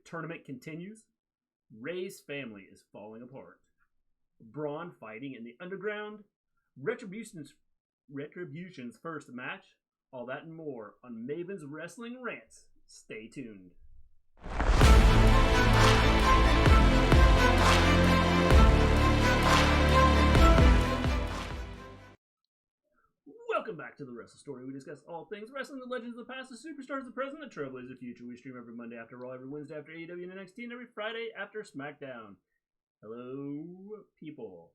tournament continues. Ray's family is falling apart. Braun fighting in the underground. Retribution's first match. All that and more on Maven's Wrestling Rants. Stay tuned. Welcome back to the Wrestle Story. We discuss all things wrestling, the legends of the past, the superstars of the present, the trailblazers of the future. We stream every Monday after Raw, every Wednesday after AEW and NXT, and every Friday after SmackDown. Hello, people.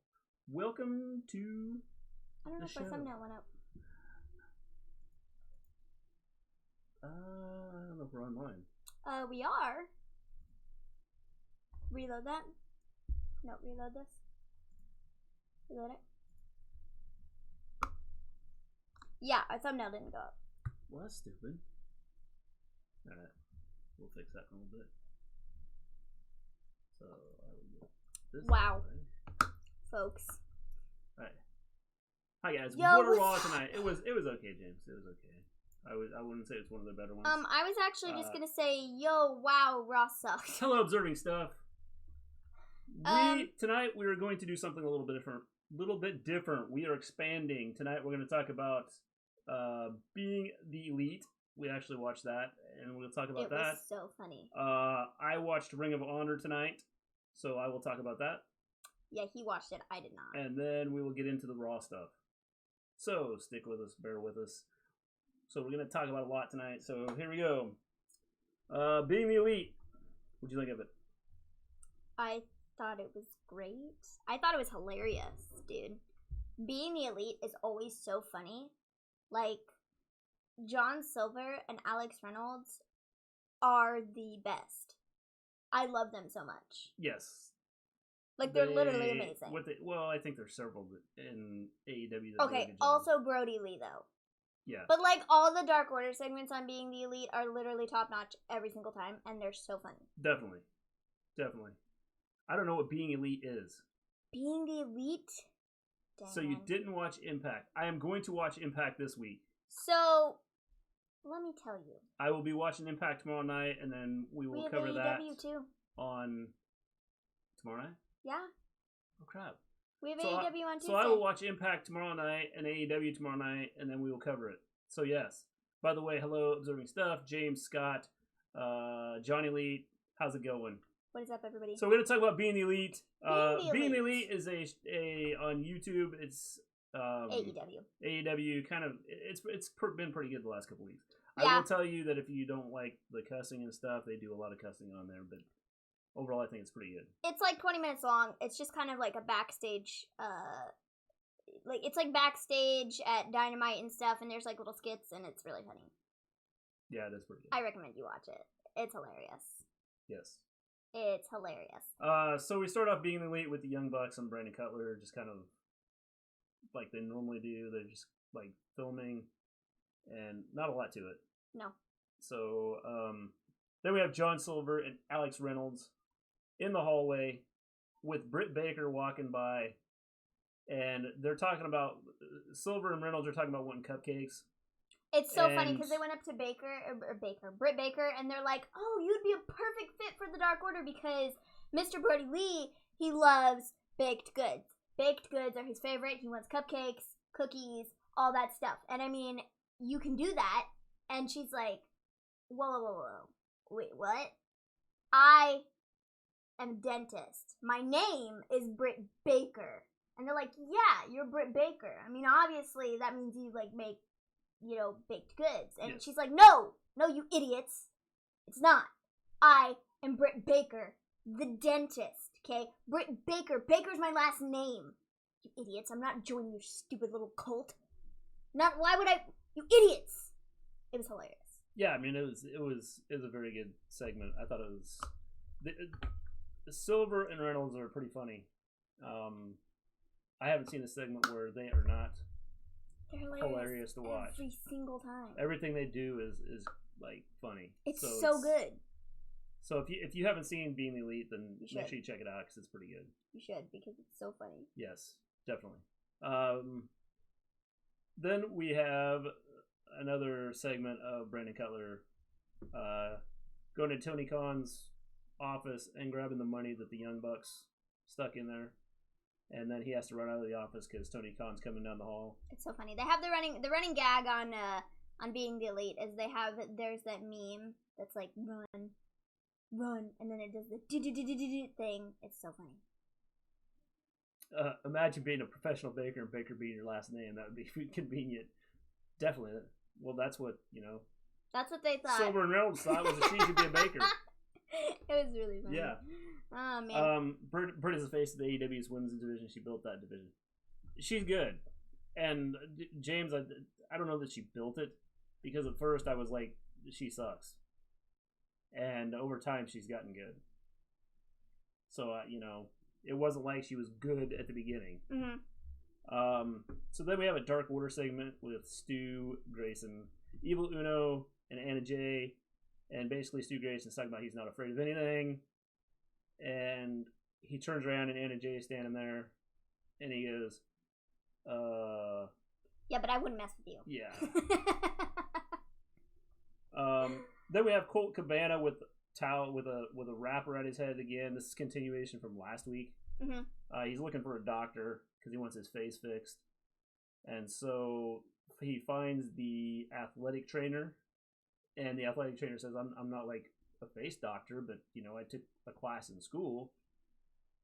Welcome to I don't know if our thumbnail went up. I don't know if we're online. We are. Reload that. No, reload this. Reload it. Yeah, our thumbnail didn't go up. Well, that's stupid. Alright. We'll fix that in a little bit. So, I will do this. Wow. Folks. Alright. Hi guys. Yo, what a Raw tonight. It was okay, James. It was okay. I wouldn't say it's one of the better ones. I was actually just gonna say, yo, wow, Raw sucks. Hello, observing stuff. Tonight we are going to do something a little bit different. We are expanding. Tonight we're going to talk about Being the Elite. We actually watched that, and we'll talk about that. It was so funny. I watched Ring of Honor tonight, so I will talk about that. Yeah, he watched it. I did not. And then we will get into the Raw stuff. So stick with us, bear with us. So we're going to talk about a lot tonight. So here we go. Being the Elite. What'd you think of it? I thought it was great. I thought it was hilarious, dude. Being the Elite is always so funny. Like, John Silver and Alex Reynolds are the best. I love them so much. Yes. Like, they're literally amazing. Well, I think there's several in AEW. Okay, also Brody Lee, though. Yeah. But, like, all the Dark Order segments on Being the Elite are literally top-notch every single time, and they're so funny. Definitely. I don't know what Being Elite is. Being the Elite? Damn. So you didn't watch Impact. I am going to watch Impact this week. So, let me tell you. I will be watching Impact tomorrow night, and then we will cover AEW that too. on tomorrow night? Yeah. Oh, crap. We have AEW on Tuesday. So I will watch Impact tomorrow night and AEW tomorrow night, and then we will cover it. So yes. By the way, hello, Observing Stuff, James, Scott, Johnny Elite. How's it going? What is up, everybody? So we're going to talk about Being the Elite. Being the Elite is a on YouTube. It's AEW kind of it's been pretty good the last couple weeks. Yeah. I will tell you that if you don't like the cussing and stuff, they do a lot of cussing on there, but overall I think it's pretty good. It's like 20 minutes long. It's just kind of like a backstage it's like backstage at Dynamite and stuff, and there's like little skits, and it's really funny. Yeah, it is pretty good. I recommend you watch it. It's hilarious. Yes. It's hilarious. So we start off Being the Elite with the Young Bucks and Brandon Cutler, just kind of like they normally do. They're just like filming, and not a lot to it. No. So then we have John Silver and Alex Reynolds in the hallway with Britt Baker walking by, and they're talking about Silver and Reynolds are talking about wanting cupcakes. It's so funny because they went up to Britt Baker, and they're like, oh, you'd be a perfect fit for the Dark Order because Mr. Brody Lee, he loves baked goods. Baked goods are his favorite. He wants cupcakes, cookies, all that stuff. And I mean, you can do that. And she's like, whoa. Wait, what? I am a dentist. My name is Britt Baker. And they're like, yeah, you're Britt Baker. I mean, obviously, that means you, like, make, you know, baked goods. And she's like, no, you idiots. It's not. I am Britt Baker, the dentist, okay? Britt Baker. Baker's my last name. You idiots. I'm not joining your stupid little cult. Why would I? You idiots. It was hilarious. Yeah, I mean, it was a very good segment. I thought it was... The Silver and Reynolds are pretty funny. I haven't seen a segment where they are not hilarious to watch. Every single time. Everything they do is like funny. It's so good. So if you haven't seen Being the Elite, then make sure you check it out because it's pretty good. You should, because it's so funny. Yes, definitely. Then we have another segment of Brandon Cutler going to Tony Khan's office and grabbing the money that the Young Bucks stuck in there. And then he has to run out of the office because Tony Khan's coming down the hall. It's so funny. They have the running gag on being the Elite, is there's that meme that's like run, and then it does the do thing. It's so funny. Imagine being a professional baker and Baker being your last name. That would be convenient. Definitely. Well, that's what, That's what they thought. Silver and Reynolds thought was that she should be a baker. It was really funny. Yeah. Oh, man. Britt is the face of the AEW's women's division. She built that division. She's good. And James, I don't know that she built it, because at first I was like, she sucks. And over time, she's gotten good. So, it wasn't like she was good at the beginning. Mm-hmm. So then we have a Dark Order segment with Stu Grayson, Evil Uno, and Anna Jay. And basically Stu Grayson's talking about he's not afraid of anything. And he turns around and Anna Jay is standing there. And he goes, yeah, but I wouldn't mess with you. Yeah. Then we have Colt Cabana with a wrapper at his head again. This is continuation from last week. Mm-hmm. He's looking for a doctor because he wants his face fixed. And so he finds the athletic trainer. And the athletic trainer says, I'm not like a face doctor, but, I took a class in school.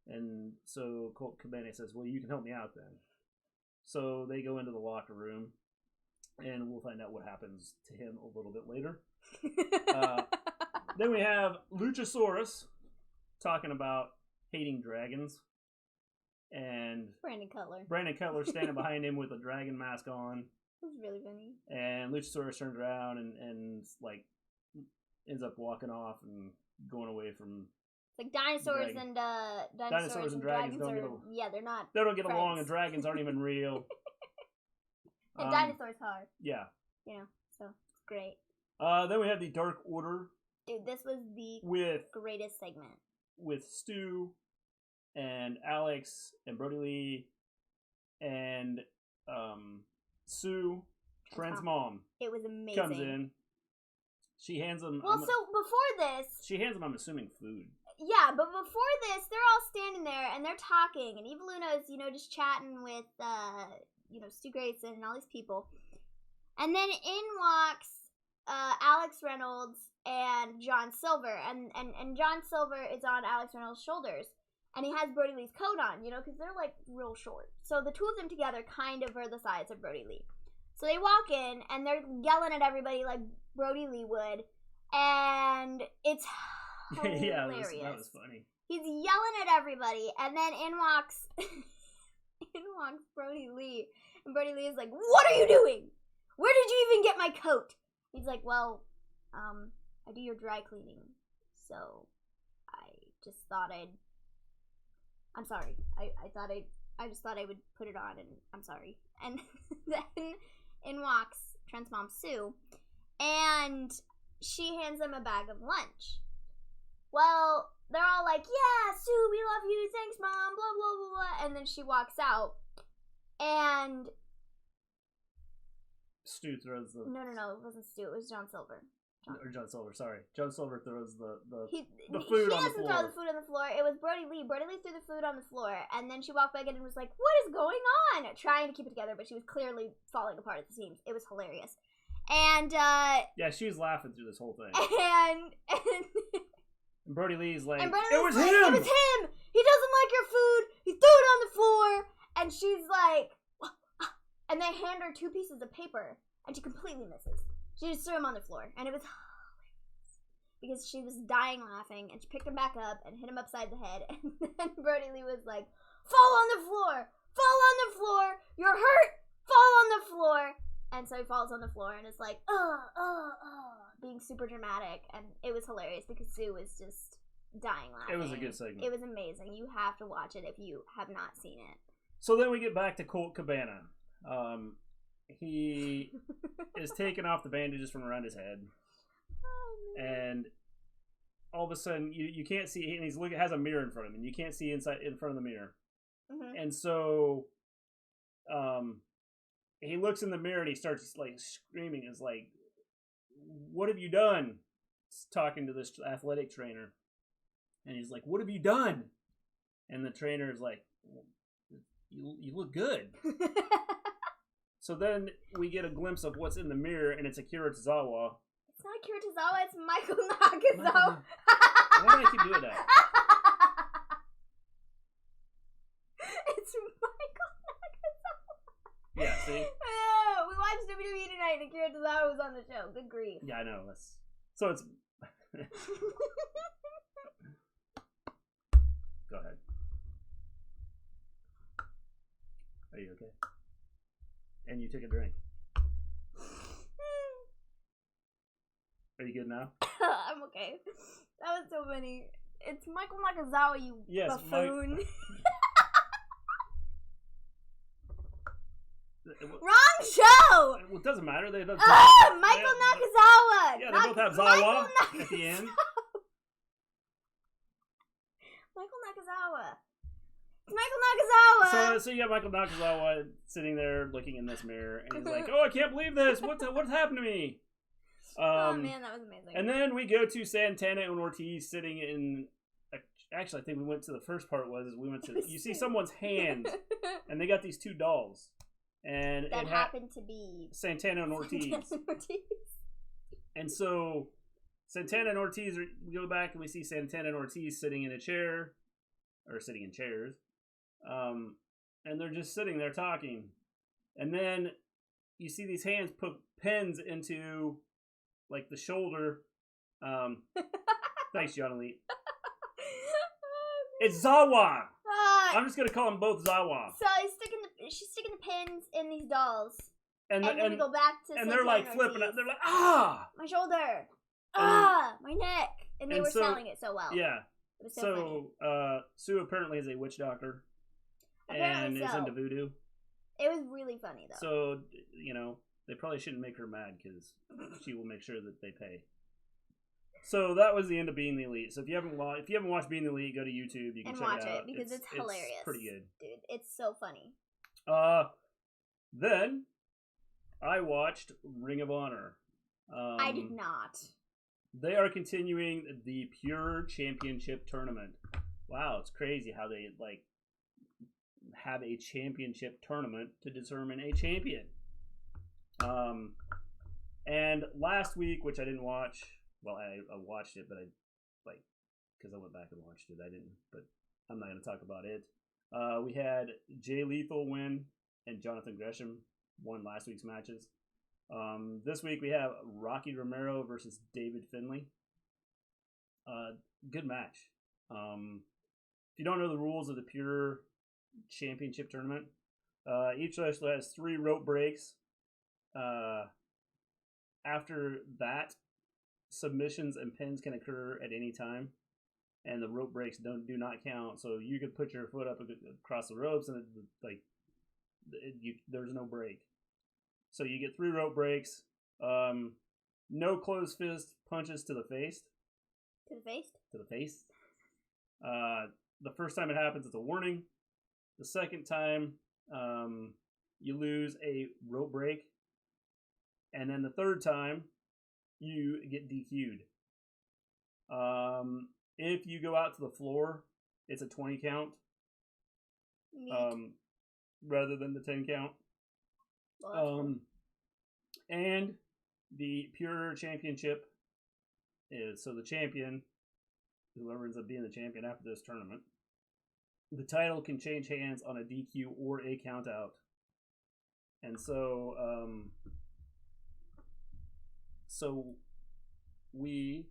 And so Colt Cabana says, well, you can help me out then. So they go into the locker room, and we'll find out what happens to him a little bit later. Then we have Luchasaurus talking about hating dragons. And Brandon Cutler standing behind him with a dragon mask on. It was really funny. And Luchasaurus turns around and like ends up walking off and going away from. Like dinosaurs and dragons they're not. They don't get friends. along, and dragons aren't even real. And dinosaurs are. Yeah. So it's great. Then we have the Dark Order. Dude, this was the greatest segment. With Stu and Alex and Brody Lee and Sue, Trent's mom. It was amazing. Comes in. She hands him. Well, so before this, she hands him, I'm assuming, food. Yeah, but before this, they're all standing there and they're talking, and Evil Uno's, just chatting with, Stu Grayson and all these people. And then in walks Alex Reynolds and John Silver, and John Silver is on Alex Reynolds' shoulders, and he has Brody Lee's coat on, because they're, like, real short. So the two of them together kind of are the size of Brody Lee. So they walk in, and they're yelling at everybody like Brody Lee would, and it's hilarious. Yeah, that was funny. He's yelling at everybody, and then in walks Brody Lee, and Brody Lee is like, "What are you doing? Where did you even get my coat?" He's like, "Well, I do your dry cleaning, so I just thought I'm sorry. I just thought I would put it on, and I'm sorry." And then in walks Trent's mom, Sue, and she hands him a bag of lunch. Well, they're all like, "Yeah, Sue, we love you. Thanks, Mom, blah, blah, blah, blah." And then she walks out, and Stu throws the... No, it wasn't Stu. It was John Silver. John Silver, sorry. John Silver throws the food on the floor. He doesn't throw the food on the floor. It was Brody Lee. Brody Lee threw the food on the floor, and then she walked back in and was like, "What is going on?" Trying to keep it together, but she was clearly falling apart at the seams. It was hilarious. And, yeah, she was laughing through this whole thing. And Brody Lee's like, "It was him! It was him! He doesn't like your food! He threw it on the floor!" And she's like, and they hand her 2 pieces of paper, and she completely misses. She just threw them on the floor, and it was hilarious. Because she was dying laughing, and she picked him back up and hit him upside the head, and then Brody Lee was like, "Fall on the floor! Fall on the floor! You're hurt! Fall on the floor!" And so he falls on the floor, and it's like, being super dramatic, and it was hilarious because Sue was just dying laughing. It was a good segment. It was amazing. You have to watch it if you have not seen it. So then we get back to Colt Cabana. He is taking off the bandages from around his head, and all of a sudden you can't see, and he's has a mirror in front of him, and you can't see in front of the mirror. Mm-hmm. And so he looks in the mirror and he starts like screaming. It's like, "What have you done?" He's talking to this athletic trainer, And he's like, "What have you done?" And the trainer's like, well, you look good. So then we get a glimpse of what's in the mirror, and it's Akira Tozawa. It's not Akira Tozawa, it's Michael Nakazawa. Why do I keep doing that? It's Michael Nakazawa. Yeah, see? We watched WWE tonight, and Akira Tozawa was on the show. Good grief. Yeah, I know. So it's... Go ahead. Are you okay? And you took a drink. Are you good now? I'm okay. That was so funny. It's Michael Nakazawa, you buffoon. Wrong show! Well, it doesn't matter. They don't. Michael Nakazawa! Yeah, they both have Zawa at the end. Michael Nakazawa. It's Michael Nakazawa! So you got Michael Nakazawa sitting there looking in this mirror, and he's like, "Oh, I can't believe this! What's happened to me?" Oh man, that was amazing. And then we go to Santana and Ortiz sitting in. Actually, I think we went to the first part we went to. You see someone's hand, and they got these two dolls, and that happened to be Santana and Ortiz. And so Santana and Ortiz, we go back and we see Santana and Ortiz sitting in a chair, or sitting in chairs, and they're just sitting there talking, and then you see these hands put pins into like the shoulder. Thanks, John Elite. It's Zawa. I'm just gonna call them both Zawa. So she's sticking the pins in these dolls, and then we go back to. And they're like flipping it. They're like, ah, my shoulder, my neck, and they were selling it so well. Yeah. It was so funny. Sue apparently is a witch doctor, and is into voodoo. It was really funny though. So they probably shouldn't make her mad because she will make sure that they pay. So that was the end of Being the Elite. So if you haven't watched Being the Elite, go to YouTube. You can check watch it out because it's hilarious. It's pretty good, dude. It's so funny. Then I watched Ring of Honor. I did not. They are continuing the Pure Championship tournament. Wow, it's crazy how they have a championship tournament to determine a champion. And last week, which I didn't watch. Well, I watched it, but because I went back and watched it, I didn't. But I'm not going to talk about it. We had Jay Lethal win, and Jonathan Gresham won last week's matches. This week we have Rocky Romero versus David Finlay. Good match. If you don't know the rules of the Pure Championship tournament, each wrestler has 3 rope breaks. After that, submissions and pins can occur at any time, and the rope breaks do not count. So you could put your foot up across the ropes, and there's no break. So you get 3 rope breaks. No closed fist punches to the face. To the face? To the face. The first time it happens, it's a warning. The second time, you lose a rope break. And then the third time, you get DQ'd. If you go out to the floor, it's a 20 count. Rather than the 10 count. Well, and the Pure Championship is, so the champion, whoever ends up being the champion after this tournament, the title can change hands on a DQ or a count out. And so, we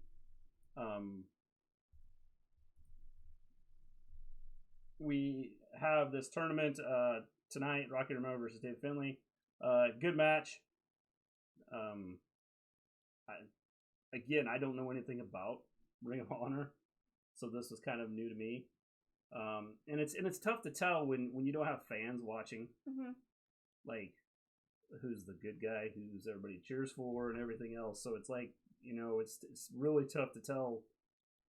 have this tournament tonight, Rocky Romero versus David Finlay. Good match. I don't know anything about Ring of Honor, so this was kind of new to me. And it's tough to tell when you don't have fans watching. Mm-hmm. Like, who's the good guy, who's everybody cheers for, and everything else. So it's like, it's really tough to tell.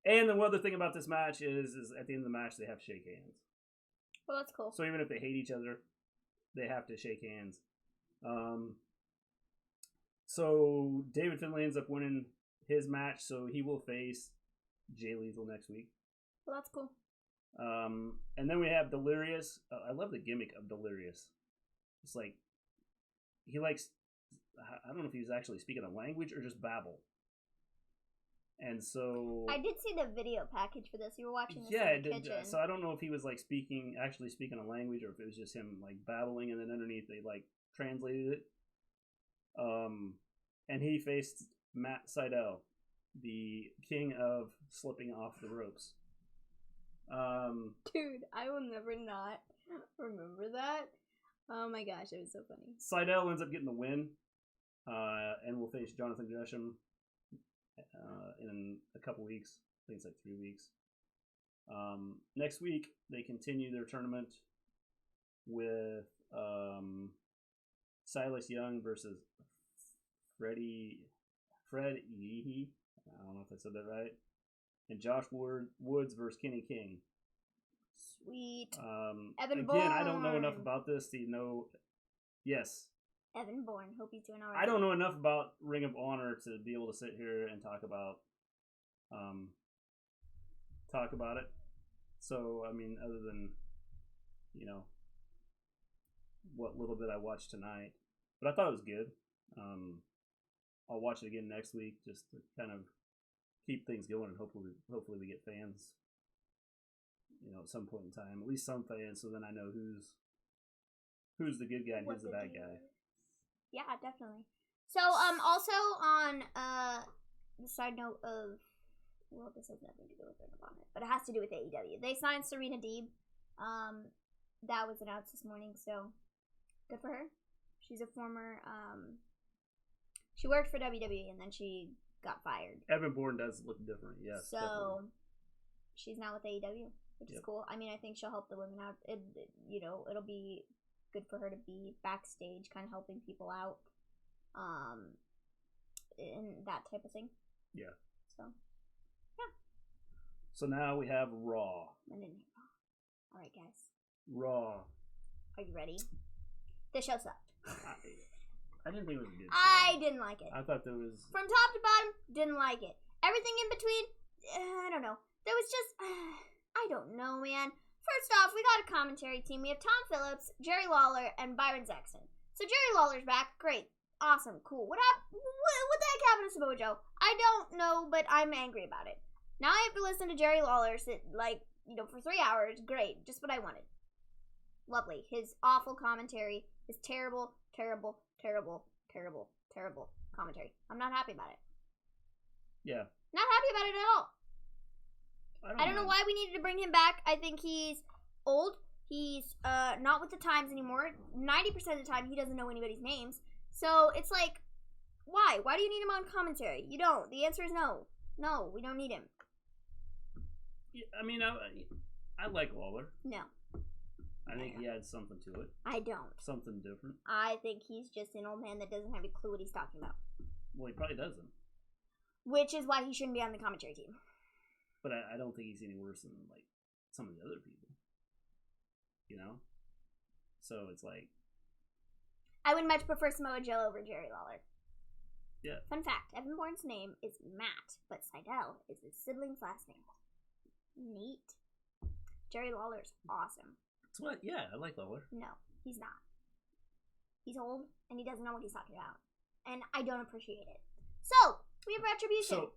And the one other thing about this match is at the end of the match, they have to shake hands. Well, that's cool. So even if they hate each other, they have to shake hands. So David Finlay ends up winning his match, so he will face Jay Lethal next week. Well, that's cool. And then we have Delirious. I love the gimmick of Delirious. It's like, he likes, I don't know if he was actually speaking a language or just babble. And so I did see the video package for this. You were watching this yeah, in the kitchen. so I don't know if he was like actually speaking a language, or if it was just him like babbling, and then underneath they like translated it. And he faced Matt Sydal, the king of slipping off the ropes. Dude, I will never not remember that. Oh my gosh, it was so funny. Sydal ends up getting the win, and will face Jonathan Gresham in a couple weeks. I think it's like 3 weeks. Next week, they continue their tournament with Silas Young versus Fred Yeehee. I don't know if I said that right. And Josh Woods versus Kenny King. Sweet. Evan Bourne. Again, I don't know enough about this to know. Yes. Evan Bourne. Hope he's doing all right. I don't know enough about Ring of Honor to be able to sit here and talk about it. So, I mean, other than, you know, what little bit I watched tonight. But I thought it was good. I'll watch it again next week just to kind of keep things going, and hopefully we get fans, you know, at some point in time. At least some fans, so then I know who's the good guy and who's the bad guy. Yeah, definitely. So, also on the side note of, well, this has nothing to do with Ring of Honor, but it has to do with AEW. They signed Serena Deeb. That was announced this morning, so good for her. She's a former, she worked for WWE and then she got fired. Evan Bourne does look different, yes. So, definitely. She's now with AEW, which is cool. I mean, I think she'll help the women out. It'll be good for her to be backstage, kind of helping people out, and that type of thing. Yeah. So, yeah. So now we have Raw. Monday Night Raw. All right, guys. Raw. Are you ready? The show sucked. I didn't think it was a good show. I didn't like it. I thought there was... From top to bottom, didn't like it. Everything in between, I don't know. There was just... I don't know, man. First off, we got a commentary team. We have Tom Phillips, Jerry Lawler, and Byron Saxton. So Jerry Lawler's back. Great. Awesome. Cool. What the heck happened to Samoa Joe? I don't know, but I'm angry about it. Now I have to listen to Jerry Lawler sit, for 3 hours. Great. Just what I wanted. Lovely. His awful commentary. His terrible, terrible, terrible, terrible, terrible commentary. I'm not happy about it. Yeah. Not happy about it at all. I don't know why we needed to bring him back. I think he's old. He's not with the times anymore. 90% of the time, he doesn't know anybody's names. So it's like, why? Why do you need him on commentary? You don't. The answer is no. No, we don't need him. Yeah, I mean, I like Lawler. No. I think he adds something to it. I don't. Something different. I think he's just an old man that doesn't have a clue what he's talking about. Well, he probably doesn't. Which is why he shouldn't be on the commentary team. But I don't think he's any worse than, like, some of the other people. You know? So it's like... I would much prefer Samoa Joe over Jerry Lawler. Yeah. Fun fact, Evan Bourne's name is Matt, but Sydal is his sibling's last name. Neat. Jerry Lawler's awesome. That's what? Yeah, I like Lawler. No, he's not. He's old, and he doesn't know what he's talking about. And I don't appreciate it. So, we have Retribution. So,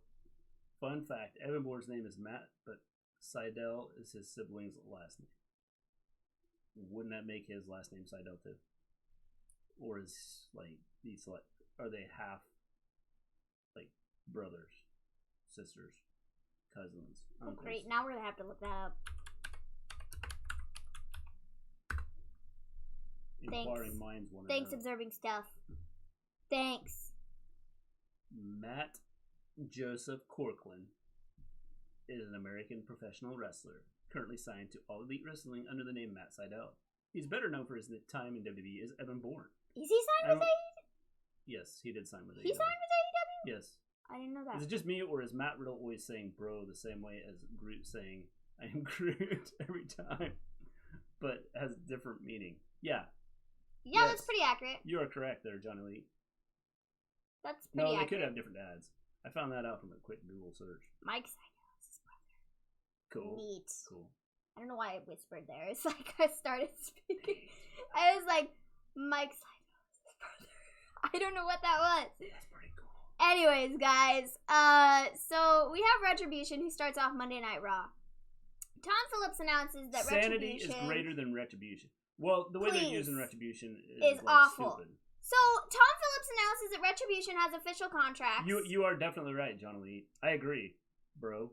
fun fact, Evan Bourne's name is Matt, but Sydal is his sibling's last name. Wouldn't that make his last name Sydal too? Or is, like, are they half, like, brothers, sisters, cousins, uncles? Oh, great. Now we're going to have to look that up. Inquiring minds want to Thanks, know. observing stuff. Thanks. Matt Joseph Corcoran is an American professional wrestler, currently signed to All Elite Wrestling under the name Matt Sydal. He's better known for his time in WWE as Evan Bourne. Is he signed with AEW? Yes, he did sign with AEW. He signed with AEW? Yes. I didn't know that. Is it just me, or is Matt Riddle always saying bro the same way as Groot saying I am Groot every time, but has different meaning? Yeah. Yeah, yes. That's pretty accurate. You are correct there, Johnny Lee. That's pretty accurate. No, they could have different ads. I found that out from a quick Google search. Mike Sydal is his brother. Cool. Neat. Cool. I don't know why I whispered there. It's like I started speaking. I was like, Mike Seinfeld is brother. I don't know what that was. That's pretty cool. Anyways, guys, so we have Retribution, who starts off Monday Night Raw. Tom Phillips announces that Sanity Retribution is greater than Retribution. Well, the way they're using Retribution is like awful. Stupid. So Tom Phillips announces that Retribution has official contracts. You are definitely right, John Elite. I agree, bro.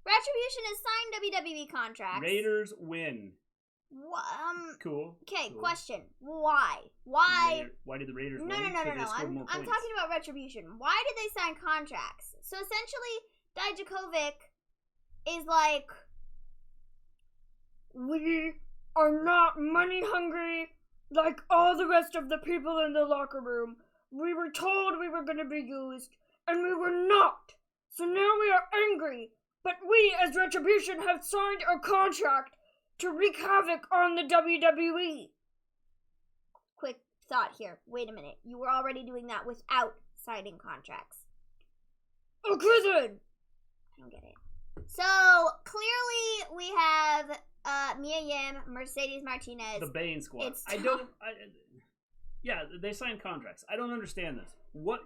Retribution has signed WWE contracts. Raiders win. Cool. Okay, cool. Question. Why? Why did the Raiders win? No. I'm talking about Retribution. Why did they sign contracts? So essentially, Dijakovic is like, we are not money hungry like all the rest of the people in the locker room. We were told we were going to be used, and we were not. So now we are angry. But we, as Retribution, have signed a contract to wreak havoc on the WWE. Quick thought here. Wait a minute. You were already doing that without signing contracts. Okay then. I don't get it. So, clearly we have Mia Yim, Mercedes Martinez. The Bane Squad. Yeah, they signed contracts. I don't understand this. What,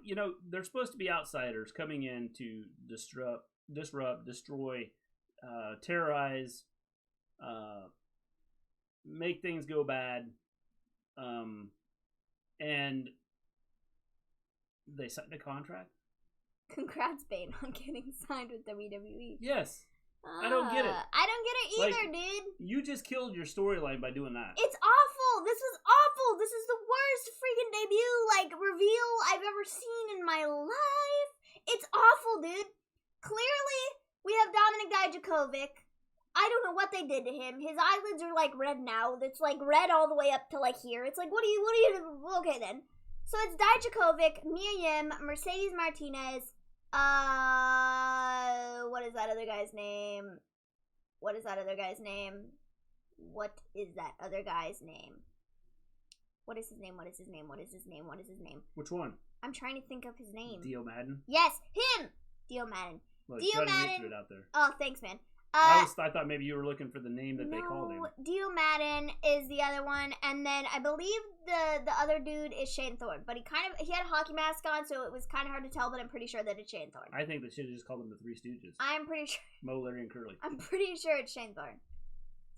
they're supposed to be outsiders coming in to disrupt, destroy, terrorize, make things go bad, and they signed a contract? Congrats, Bane, on getting signed with WWE. Yes. I don't get it. I don't get it either, dude. You just killed your storyline by doing that. It's awful. This was awful. This is the worst freaking debut, reveal I've ever seen in my life. It's awful, dude. Clearly, we have Dominic Dijakovic. I don't know what they did to him. His eyelids are, red now. It's, red all the way up to, here. It's like, what are you, okay, then. So it's Dijakovic, Mia Yim, Mercedes Martinez, what is that other guy's name? What is that other guy's name? Which one? I'm trying to think of his name. Dio Madden? Yes, him! Dio Madden. Look, Dio Madden. Threw it out there. Oh, thanks, man. I thought maybe you were looking for the name that they called him. Dio Madden is the other one, and then I believe the other dude is Shane Thorne. But he had a hockey mask on, so it was kind of hard to tell. But I'm pretty sure that it's Shane Thorne. I think they should have just called him the Three Stooges. I'm pretty sure. Mo, Larry, and Curly. I'm pretty sure it's Shane Thorne.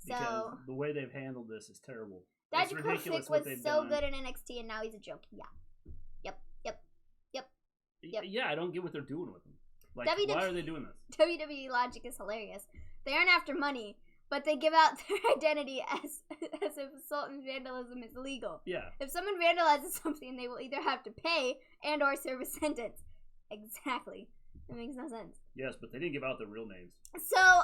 Because the way they've handled this is terrible. Dijakovic was so good in NXT, and now he's a joke. Yeah. Yep. Yeah, I don't get what they're doing with him. Why are they doing this? WWE logic is hilarious. They aren't after money, but they give out their identity as if assault and vandalism is illegal. Yeah. If someone vandalizes something, they will either have to pay and or serve a sentence. Exactly. That makes no sense. Yes, but they didn't give out their real names. So,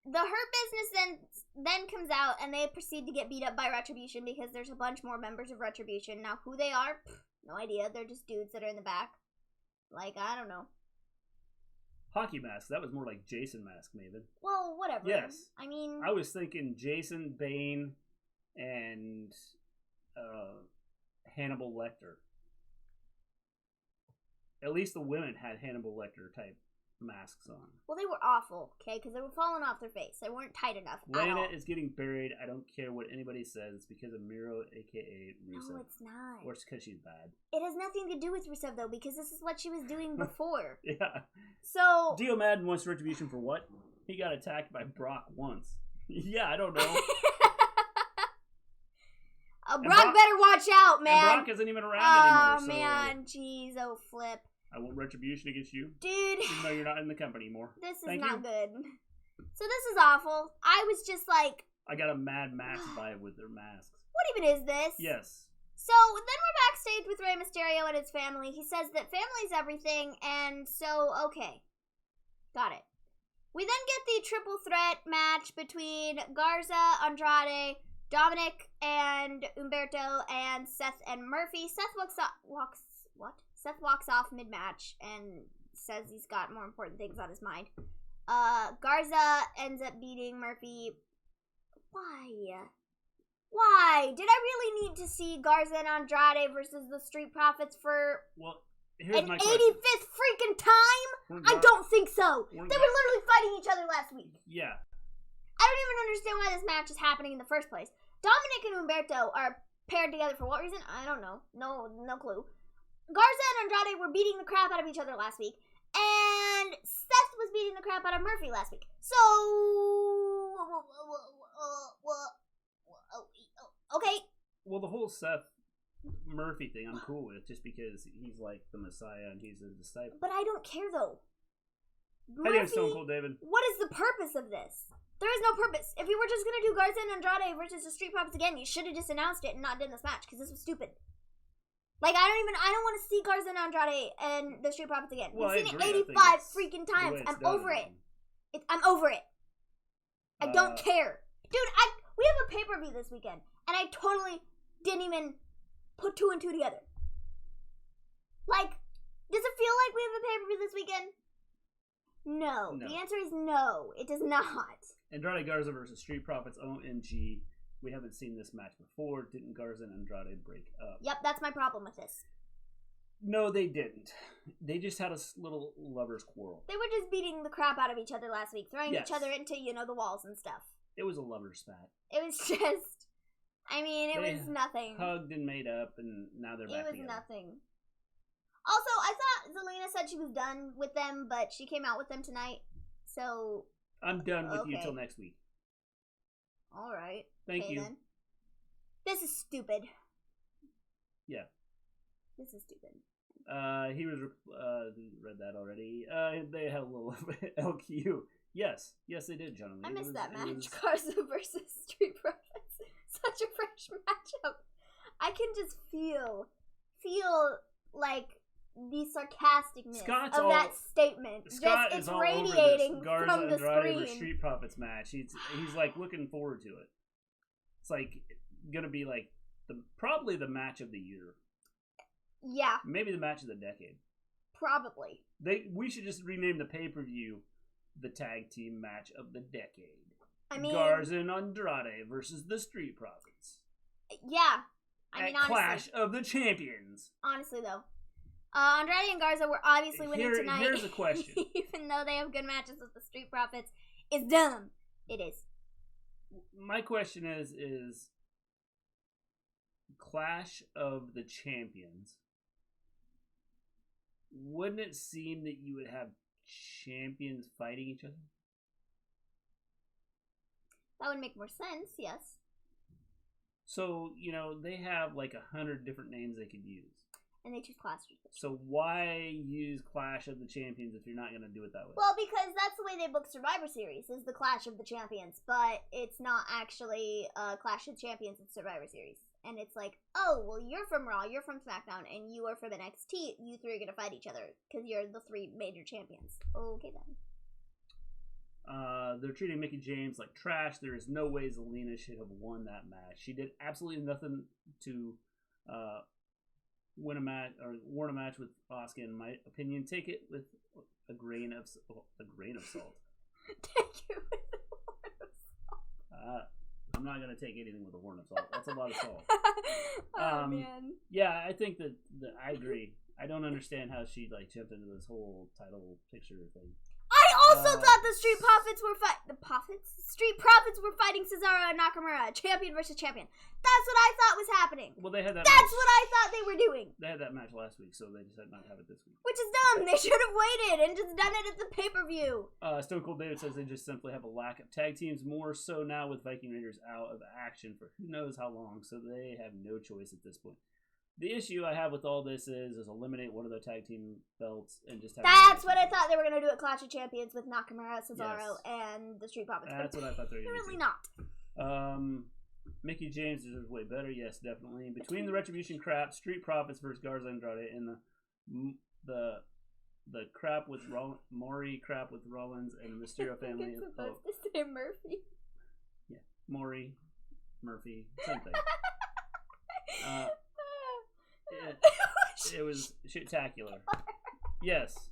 the Hurt Business then comes out, and they proceed to get beat up by Retribution because there's a bunch more members of Retribution. Now, who they are? No idea. They're just dudes that are in the back. I don't know. Hockey mask. That was more like Jason mask, Maven. Well, whatever. Yes. I mean, I was thinking Jason, Bane, and Hannibal Lecter. At least the women had Hannibal Lecter type masks on. Well, they were awful, okay? Because they were falling off their face. They weren't tight enough. Lana is getting buried. I don't care what anybody says. It's because of Miro, a.k.a. Rusev. No, it's not. Or it's because she's bad. It has nothing to do with Rusev, though, because this is what she was doing before. Yeah. So... Dio Madden wants Retribution for what? He got attacked by Brock once. Yeah, I don't know. Brock better watch out, man. And Brock isn't even around anymore. Oh, man. Jeez, oh, flip. I want Retribution against you. Dude. Even though you're not in the company anymore. This is not good. So this is awful. I was just like... I got a Mad Max vibe with their masks. What even is this? Yes. So then we're backstage with Rey Mysterio and his family. He says that family's everything, and so, okay. Got it. We then get the triple threat match between Garza, Andrade, Dominic, and Humberto, and Seth and Murphy. Seth walks off mid-match and says he's got more important things on his mind. Garza ends up beating Murphy. Why? Did I really need to see Garza and Andrade versus the Street Profits for... Well, Here's An my 85th freaking time? I don't think so. They were literally fighting each other last week. Yeah. I don't even understand why this match is happening in the first place. Dominic and Humberto are paired together for what reason? I don't know. No clue. Garza and Andrade were beating the crap out of each other last week. And Seth was beating the crap out of Murphy last week. So... Okay. Well, the whole Seth Murphy thing I'm cool with, just because he's like the Messiah and he's a disciple. But I don't care, though. How do you have Stone Cold David? What is the purpose of this? There is no purpose. If you were just going to do Garza and Andrade versus the Street Profits again, you should have just announced it and not done this match, because this was stupid. Like, I don't want to see Garza and Andrade and the Street Profits again. Well, we've seen it 85 freaking times. I'm over it. I'm over it. I don't care. Dude, we have a pay-per-view this weekend, and I totally didn't even put 2 and 2 together. Like, does it feel like we have a pay-per-view this weekend? No. The answer is no. It does not. Andrade Garza versus Street Profits, OMG. We haven't seen this match before. Didn't Garza and Andrade break up? Yep, that's my problem with this. No, they didn't. They just had a little lover's quarrel. They were just beating the crap out of each other last week, throwing each other into, the walls and stuff. It was a lover's spat. It was just... it was nothing. Hugged and made up, and now they're back together. It was nothing. Also, I thought Zelina said she was done with them, but she came out with them tonight, so... I'm done with you till next week. Alright. Thank you. Then. This is stupid. Yeah. This is stupid. He was, read that already. They had a little LQ. Yes, they did, gentlemen. I missed that match. Garza versus Street Profits. Such a fresh matchup. I can just feel like the sarcasticness of that statement. Scott it's is all radiating over this Garza from the Andrade screen. Street Profits match. He's like looking forward to it. It's like gonna be like probably the match of the year. Yeah. Maybe the match of the decade. Probably. We should just rename the pay-per-view the tag team match of the decade. Garza and Andrade versus the Street Profits. Yeah. Honestly. Clash of the Champions. Honestly, though. Andrade and Garza were obviously winning tonight. Here's a question. Even though they have good matches with the Street Profits, it's dumb. It is. My question is Clash of the Champions. Wouldn't it seem that you would have champions fighting each other? That would make more sense, yes. So, they have like 100 different names they could use. And they choose Clash. So why use Clash of the Champions if you're not going to do it that way? Well, because that's the way they book Survivor Series, is the Clash of the Champions. But it's not actually Clash of Champions, it's Survivor Series. And it's like, oh, well, you're from Raw, you're from SmackDown, and you are from NXT. You three are going to fight each other because you're the 3 major champions. Okay, then. They're treating Mickie James like trash. There is no way Zelina should have won that match. She did absolutely nothing to win a match or warn a match with Asuka. In my opinion, take it with a grain of salt. Take it with a horn of salt. I'm not gonna take anything with a horn of salt. That's a lot of salt. Man. Yeah, I think that I agree. I don't understand how she jumped into this whole title picture thing. I also thought the Street Profits were Street Profits were fighting Cesaro and Nakamura, champion versus champion. That's what I thought was happening. Well, they had that. That's what I thought they were doing. They had that match last week, so they decided not to have it this week. Which is dumb. They should have waited and just done it at the pay-per-view. Stone Cold David says they just simply have a lack of tag teams, more so now with Viking Raiders out of action for who knows how long, so they have no choice at this point. The issue I have with all this is eliminate one of the tag team belts and just have... That's what I thought they were going to do at Clash of Champions with Nakamura, Cesaro, and the Street Profits. That's what I thought they were going to do. Really not. Mickie James deserves way better. Yes, definitely. Between the Retribution crap, Street Profits versus Garza Andrade, and the crap with Maury crap with Rollins and the Mysterio family. It's supposed to say Murphy. Yeah, Maury, Murphy, same thing. It was shit-tacular. Yes.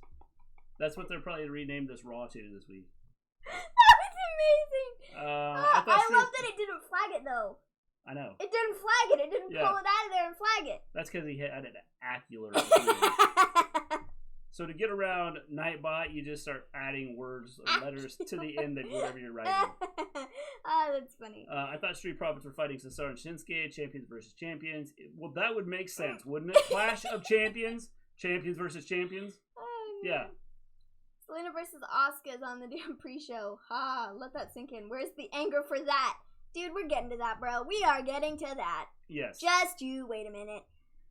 That's what they're probably renamed this Raw to this week. That was amazing! I love that it didn't flag it, though. I know. It didn't flag it. It didn't pull it out of there and flag it. That's because he had it acular. So to get around Nightbot, you just start adding words or letters to the end of whatever you're writing. That's funny. I thought Street Profits were fighting Cesaro and Shinsuke, champions versus champions. Well, that would make sense, wouldn't it? Clash of champions, champions versus champions. Yeah. Selena versus Asuka is on the damn pre-show. Let that sink in. Where's the anger for that? Dude, we're getting to that, bro. We are getting to that. Yes. Just you wait a minute.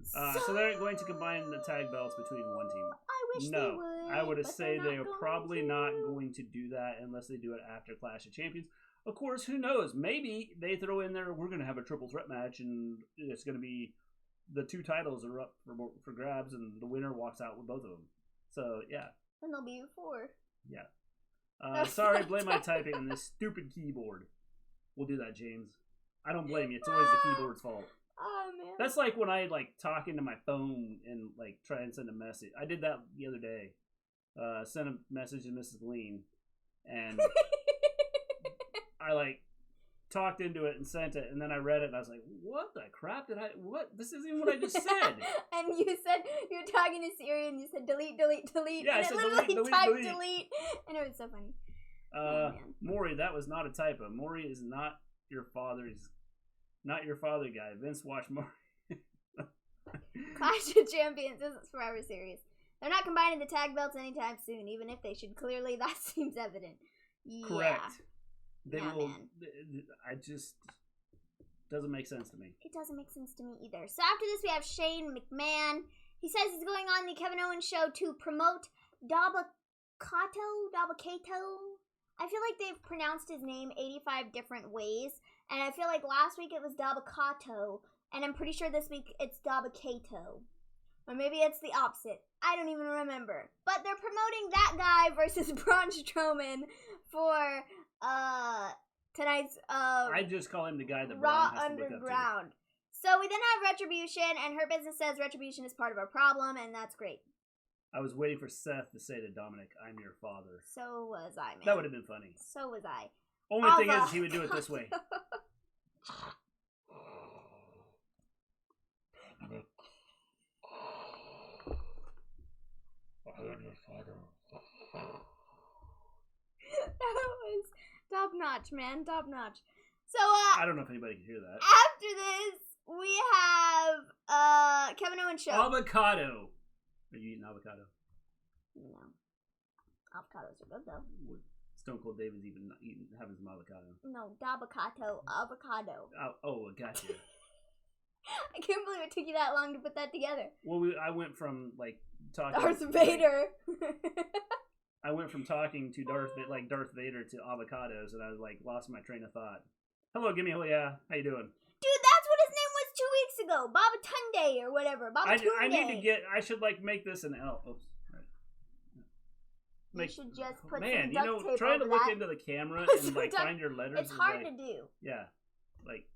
So they're going to combine the tag belts between one team. I wish they would. I would say they are probably not going to do that unless they do it after Clash of Champions. Of course, who knows? Maybe they throw in there, we're going to have a triple threat match, and it's going to be the two titles are up for grabs, and the winner walks out with both of them. So, yeah. And there'll be 4. Yeah. Sorry, blame my typing on this stupid keyboard. We'll do that, James. I don't blame you. It's always the keyboard's fault. Oh, man. That's like when I talk into my phone and try and send a message. I did that the other day. Sent a message to Mrs. Gleen, and I talked into it and sent it, and then I read it and I was like, "What the crap did I? What? This isn't even what I just said." And you said you were talking to Siri and you said delete, delete, delete. Yeah, and I said literally typed delete, and it was so funny. Maury, that was not a typo. Maury is not your father's. Not your father, guy. Vince watched Maury. Clash of Champions. This is Forever Series. They're not combining the tag belts anytime soon, even if they should. Clearly, that seems evident. Yeah. Correct. They will. Man. I just doesn't make sense to me. It doesn't make sense to me either. So after this, we have Shane McMahon. He says he's going on the Kevin Owens show to promote Dabba-Kato. I feel like they've pronounced his name 85 different ways, and I feel like last week it was Dabba-Kato, and I'm pretty sure this week it's Dabba-Kato. Or maybe it's the opposite. I don't even remember. But they're promoting that guy versus Braun Strowman for tonight's I just call him the guy that Raw Braun has to look Underground. So we then have Retribution, and her business says Retribution is part of our problem, and that's great. I was waiting for Seth to say to Dominic, "I'm your father." So was I, man. That would have been funny. So was I. Only thing is, he would do it this way. That was top notch, man. Top notch. So, I don't know if anybody can hear that. After this, we have Kevin Owens show. Avocado. Are you eating avocado? No. Avocados are good, though. Stone Cold David's having some avocado. No, Dabba-Kato, avocado. Oh, I got you. I can't believe it took you that long to put that together. Well, I went from talking Darth Vader. I went from talking to Darth Vader to avocados, and I lost my train of thought. Hello, give me a yeah. How you doing? Dude, that's what his name was 2 weeks ago. Baba Tunde or whatever. Baba Tunde. I need to get. I should make this an L. Oops. You should just put man, some duct tape trying to over look that. into the camera and find your letters. It's hard to do. Yeah,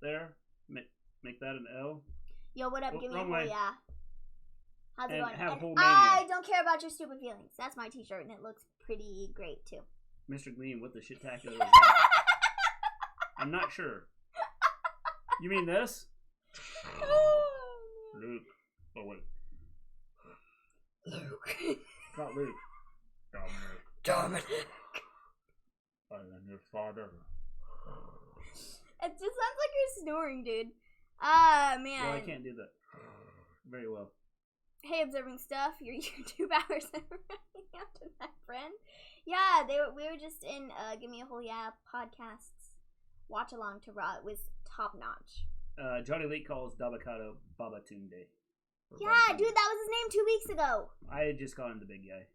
there. Make that an L. Yo, what up? Give me a way. yeah. How's it going? And I don't care about your stupid feelings. That's my t-shirt, and it looks pretty great too. Mr. Gleen, what the shit-tacular is that? I'm not sure. You mean this? Luke. Oh wait. Luke. Not Luke. Dominic. I am your father. It just sounds like you're snoring, dude. Ah, man. Well, I can't do that very well. Hey, observing stuff. Your YouTube hours are running out to my friend. Yeah, we were just in Give Me a Whole Yeah podcast's watch along to Raw. It was top notch. Johnny Lee calls Dabba-Kato Baba Tunde. Yeah, dude, that was his name 2 weeks ago. I just call him the big guy.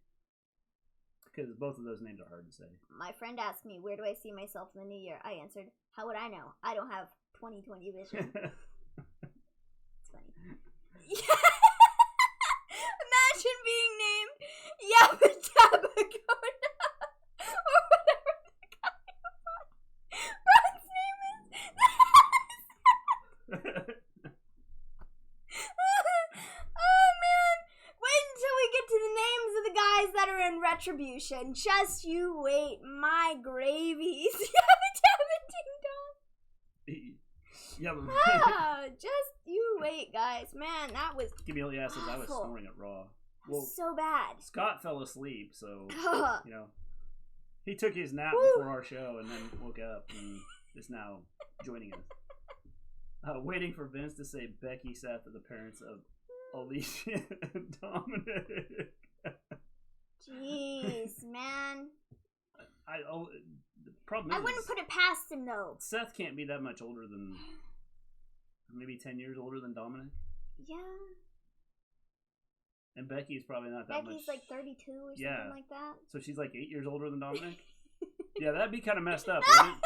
Because both of those names are hard to say. My friend asked me, where do I see myself in the new year? I answered, how would I know? I don't have 20/20 vision. It's funny. Imagine being named Dabba-Kato or whatever the guy Brad's name is. Oh, man. Wait until we get to the names of the guys that are in Retribution. Just you wait. My gravies. Just you wait, guys. Man, that was Give me all the asses. awful. I was snoring at Raw. Well, so bad. Scott fell asleep, so you know, he took his nap before our show and then woke up and is now joining us. Waiting for Vince to say Becky, Seth are the parents of Alicia and Dominic. Jeez, man. The problem is, I wouldn't put it past him though. Seth can't be that much older than, maybe 10 years older than Dominic. Yeah. And Becky's probably not that much. Becky's like 32 or something like that. So she's like 8 years older than Dominic? Yeah, that'd be kind of messed up, wouldn't it?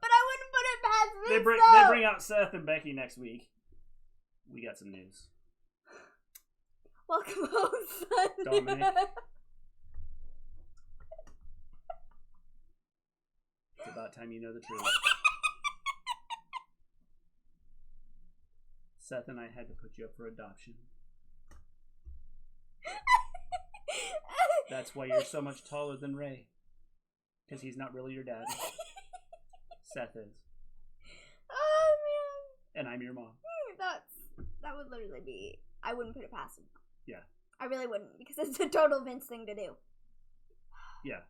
But I wouldn't put it past Vince, they bring out Seth and Becky next week. We got some news. Welcome home, son. Dominic. It's about time you know the truth. Seth and I had to put you up for adoption. That's why you're so much taller than Ray. Because he's not really your dad. Seth is. Oh, man. And I'm your mom. That would literally be... I wouldn't put it past him. Yeah. I really wouldn't, because it's a total Vince thing to do. Yeah.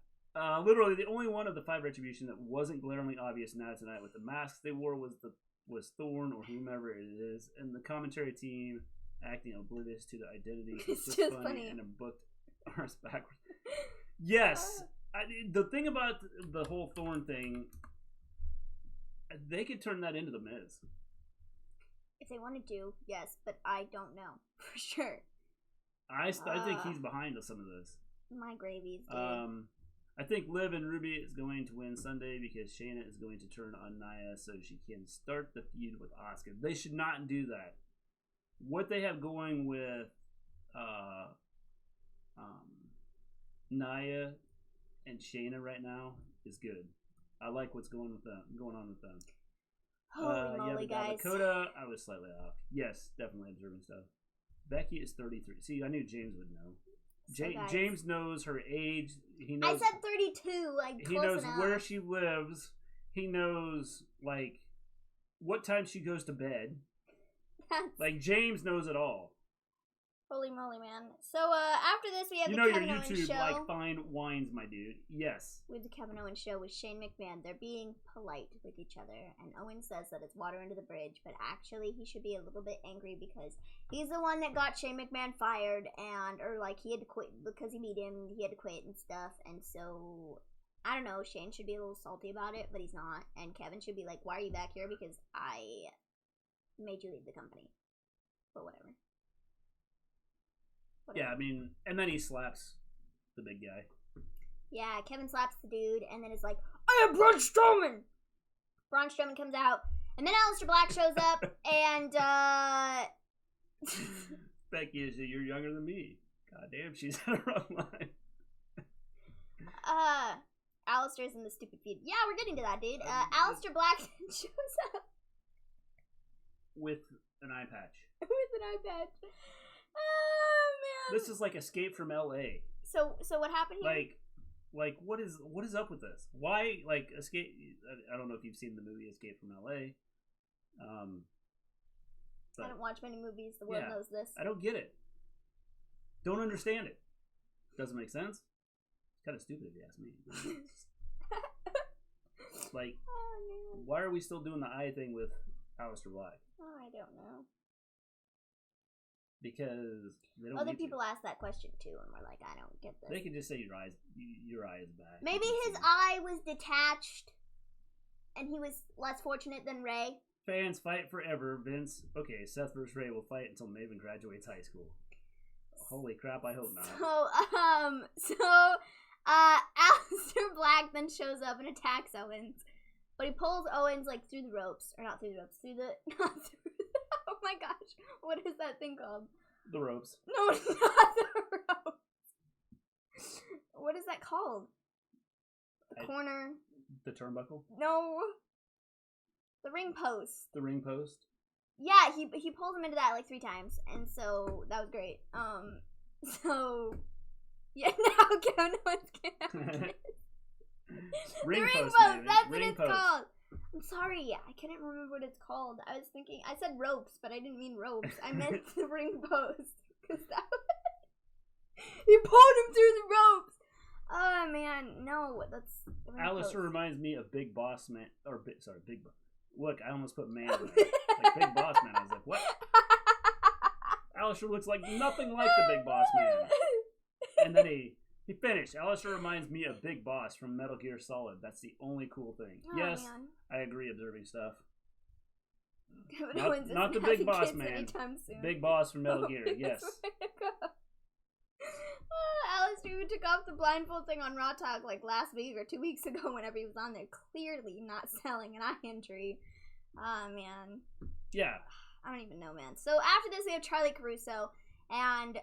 Literally, the only one of the 5 Retribution that wasn't glaringly obvious now tonight with the masks they wore was Thorne or whomever it is, and the commentary team acting oblivious to the identities. It's just funny. And a booked arse backwards. Yes, the thing about the whole Thorne thing, they could turn that into the Miz. If they wanted to, yes, but I don't know for sure. I think he's behind some of this. My gravies, dude. I think Liv and Ruby is going to win Sunday because Shayna is going to turn on Nia so she can start the feud with Asuka. They should not do that. What they have going with Nia and Shayna right now is good. I like what's going on with them. Holy moly, guys. Dabba-Kato, I was slightly off. Yes, definitely observing stuff. Becky is 33. See, I knew James would know. James knows her age. He knows. I said 32. Like, he knows where she lives. He knows like what time she goes to bed. Like James knows it all. Holy moly, man! So after this, we have the your Kevin Owens YouTube show. like fine wines, my dude. Yes. We have the Kevin Owens show with Shane McMahon. They're being polite with each other, and Owens says that it's water under the bridge, but actually he should be a little bit angry because he's the one that got Shane McMahon fired, or like he had to quit because he beat him. He had to quit and stuff, and so I don't know. Shane should be a little salty about it, but he's not. And Kevin should be like, "Why are you back here? Because I made you leave the company." But whatever. Yeah, I mean, and then he slaps the big guy. Yeah, Kevin slaps the dude, and then is like, "I am Braun Strowman!" Braun Strowman comes out, and then Aleister Black shows up, and, Becky is you're younger than me. God damn, she's had a rough life. Aleister's in the stupid feud. Yeah, we're getting to that, dude. Aleister Black shows up. With an eye patch. With an eye patch. Oh, man. This is like Escape from L.A. So what happened here? Like what is up with this? Why like Escape? I don't know if you've seen the movie Escape from L.A. I don't watch many movies. The world knows this. I don't get it. Don't understand it. Doesn't make sense. It's kind of stupid if you ask me. Like, why are we still doing the eye thing with Aleister Black? Oh, I don't know. Because they don't. Other people ask that question too, and we're like, I don't get this. They can just say your eye is bad. Maybe his eye was detached, and he was less fortunate than Ray. Fans fight forever. Vince. Okay, Seth versus Ray will fight until Maven graduates high school. Holy crap! I hope not. So Aleister Black then shows up and attacks Owens, but he pulls Owens like through the ropes, or not through the ropes, oh my gosh, what is that thing called? The ropes. No, it's not the ropes. What is that called? The corner. The turnbuckle? No. The ring post. The ring post? Yeah, he pulled him into that like 3 times, and so that was great. So yeah, now Kevin Owens can't. Ring post, that's what it's called. I'm sorry, I couldn't remember what it's called. I was thinking, I said ropes, but I didn't mean ropes. I meant the ring post. Because that he pulled him through the ropes. Oh, man. No, that's the ring Alistair post. reminds me of Big Boss Man. Big Boss. Look, I almost put man in there. Like Big Boss Man. I was like, what? Alistair looks like nothing like the Big Boss Man. And then he finished. Alistair reminds me of Big Boss from Metal Gear Solid. That's the only cool thing. Oh, yes, man. I agree observing stuff. Kevin Not the Big Boss Man. Big Boss from Metal Gear, yes. Alistair, who took off the blindfold thing on Raw Talk like last week or 2 weeks ago whenever he was on there, clearly not selling an eye injury. Oh, man. Yeah. I don't even know, man. So after this, we have Charlie Caruso and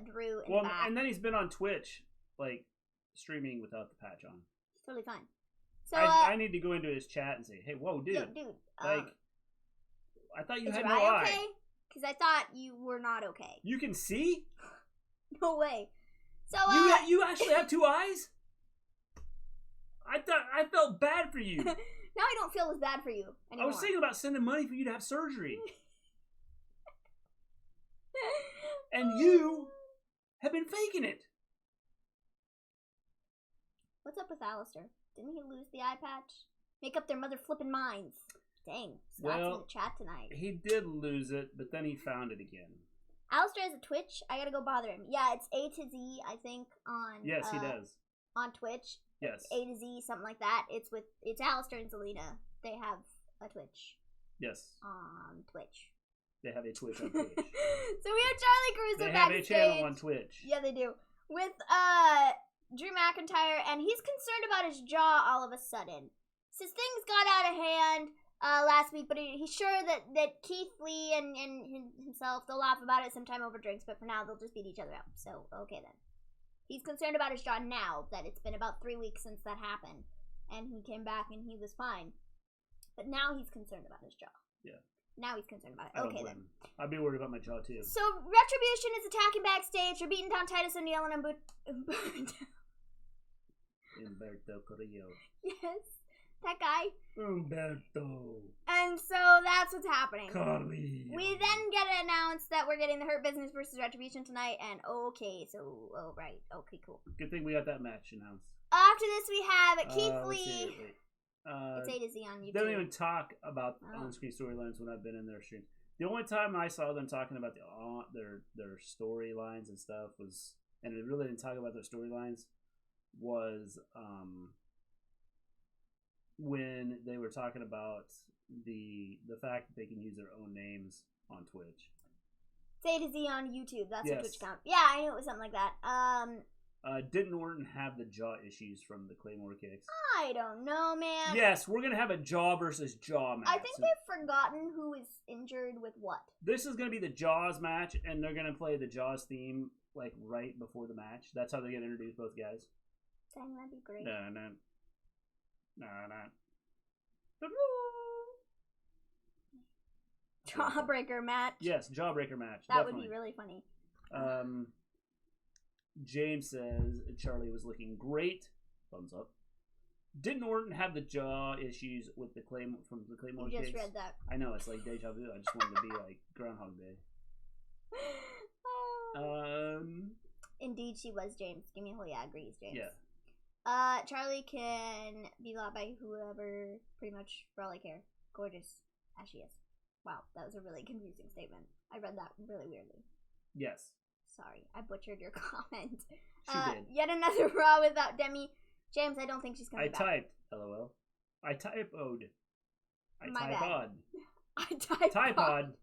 Drew and back. And then he's been on Twitch, like, streaming without the patch on. Totally fine. So I need to go into his chat and say, hey, whoa, dude. Yo, dude. Like, I thought you is had your no eye eye. okay? Because I thought you were not okay. You can see? No way. So you actually have two eyes? I felt bad for you. Now I don't feel as bad for you anymore. I was thinking about sending money for you to have surgery. And you have been faking it. What's up with Alistair? Didn't he lose the eye patch? Make up their mother flipping minds. Dang, Scott's in the chat tonight. He did lose it, but then he found it again. Alistair has a Twitch. I gotta go bother him. Yeah, it's A to Z, I think, on... Yes, he does. On Twitch. Yes. A to Z, something like that. It's Alistair and Zelina. They have a Twitch. Yes. On Twitch. They have a Twitch on Twitch. So we have Charlie Caruso backstage. They have a channel on Twitch. Yeah, they do. With Drew McIntyre, and he's concerned about his jaw all of a sudden. Says things got out of hand last week, but he's sure that Keith Lee and himself, they'll laugh about it sometime over drinks, but for now they'll just beat each other up. So, okay then. He's concerned about his jaw now, that it's been about 3 weeks since that happened. And he came back and he was fine. But now he's concerned about his jaw. Yeah. Now he's concerned about it. Okay then. I'd be worried about my jaw too. So, Retribution is attacking backstage. They're beating down Titus O'Neil and Humberto Carrillo. Yes. That guy. Umberto. And so that's what's happening. Carly. We then get announced that we're getting the Hurt Business versus Retribution tonight, and okay, so, oh, right. Okay, cool. Good thing we got that match announced. After this, we have Keith Lee. It's A to Z on YouTube. They don't even talk about on-screen storylines when I've been in their streams. The only time I saw them talking about their storylines and stuff was, and they really didn't talk about their storylines, was when they were talking about the fact that they can use their own names on Twitch. It's A to Z on YouTube. That's a Twitch account. Yeah, I knew it was something like that. Didn't Orton have the jaw issues from the Claymore kicks? I don't know, man. Yes, we're gonna have a jaw versus jaw match. I think they've forgotten who is injured with what. This is gonna be the Jaws match, and they're gonna play the Jaws theme like right before the match. That's how they get introduced, both guys. Dang, that'd be great. No. Jawbreaker match. Yes, jawbreaker match. That definitely. Would be really funny. James says Charlie was looking great. Thumbs up. Didn't Orton have the jaw issues with the Claymore You just kicks? read that. I know, it's like deja vu. I just wanted to be like Groundhog Day. Indeed, she was, James. Give me a whole agrees, James. Yeah. Charlie can be loved by whoever, pretty much, for all I care. Gorgeous as she is. Wow, that was a really confusing statement. I read that really weirdly. Yes. Sorry, I butchered your comment. She did. Yet another Raw without Demi. James, I don't think she's coming back. I typed, LOL. I typoed. My bad. typod. I typed. Typod.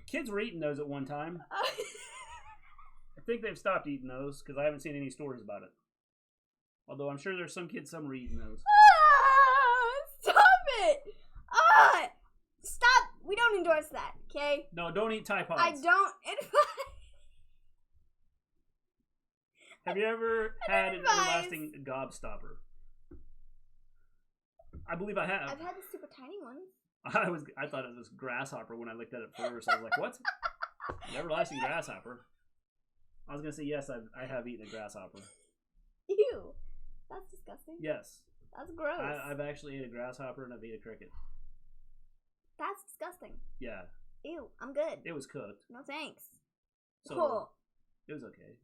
Kids were eating those at one time. I think they've stopped eating those because I haven't seen any stories about it. Although I'm sure there's some kids somewhere eating those. Stop it! Stop! We don't endorse that, okay? No, don't eat Tide Pods. I don't. Have you ever had an everlasting gobstopper? I believe I have. I've had the super tiny ones. I thought it was grasshopper when I looked at it first. I was like, what? An everlasting grasshopper? I was gonna say yes. I have eaten a grasshopper. Ew, that's disgusting. Yes. That's gross. I've actually ate a grasshopper and I've ate a cricket. That's disgusting. Yeah. Ew, I'm good. It was cooked. No thanks. So Cool. It was okay.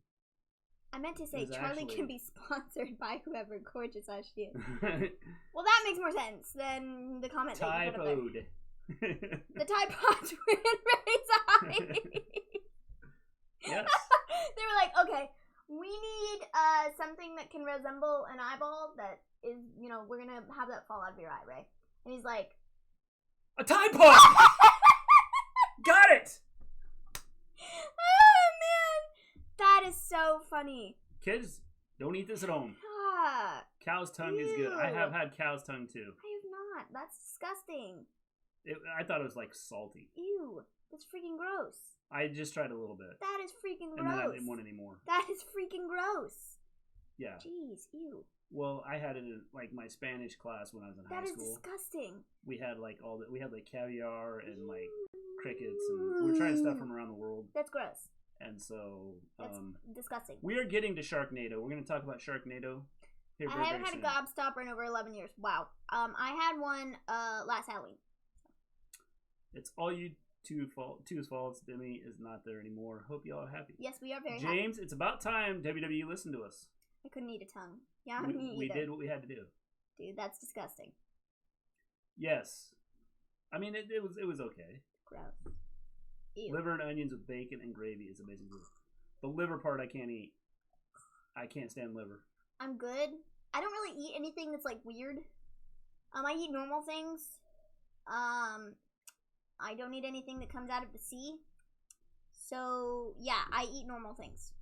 I meant to say Charlie can be sponsored by whoever gorgeous as she is. Well, that makes more sense than the comment that you put up there. The Tide Pods were in Ray's eye. Yes. They were like, okay, we need something that can resemble an eyeball that is, you know, we're going to have that fall out of your eye, Ray. And he's like, a Tide Pod! Got it! Oh, man. That is so funny. Kids, don't eat this at home. Ah, Cow's tongue is good. I have had cow's tongue too. I have not. That's disgusting. I thought it was like salty. Ew. That's freaking gross. I just tried a little bit. That is freaking gross. And then I didn't want any more. That is freaking gross. Yeah. Jeez, ew. Well, I had it in like my Spanish class when I was in high school. That is disgusting. We had like we had like caviar and like crickets, and we were trying stuff from around the world. That's gross. And so that's disgusting. We are getting to Sharknado. We're going to talk about Sharknado. Here I haven't had a gobstopper in over 11 years. Wow. I had one last Halloween. It's all you two's faults. Demi is not there anymore. Hope y'all are happy. Yes, we are very happy. James, happy. it's about time WWE listened to us. I couldn't eat a tongue. Yeah, we did what we had to do. Dude, that's disgusting. Yes. I mean, it was okay. Gross. Ew. Liver and onions with bacon and gravy is amazing. The liver part I can't eat. I can't stand liver. I'm good. I don't really eat anything that's like weird. I eat normal things. I don't eat anything that comes out of the sea. So yeah, I eat normal things.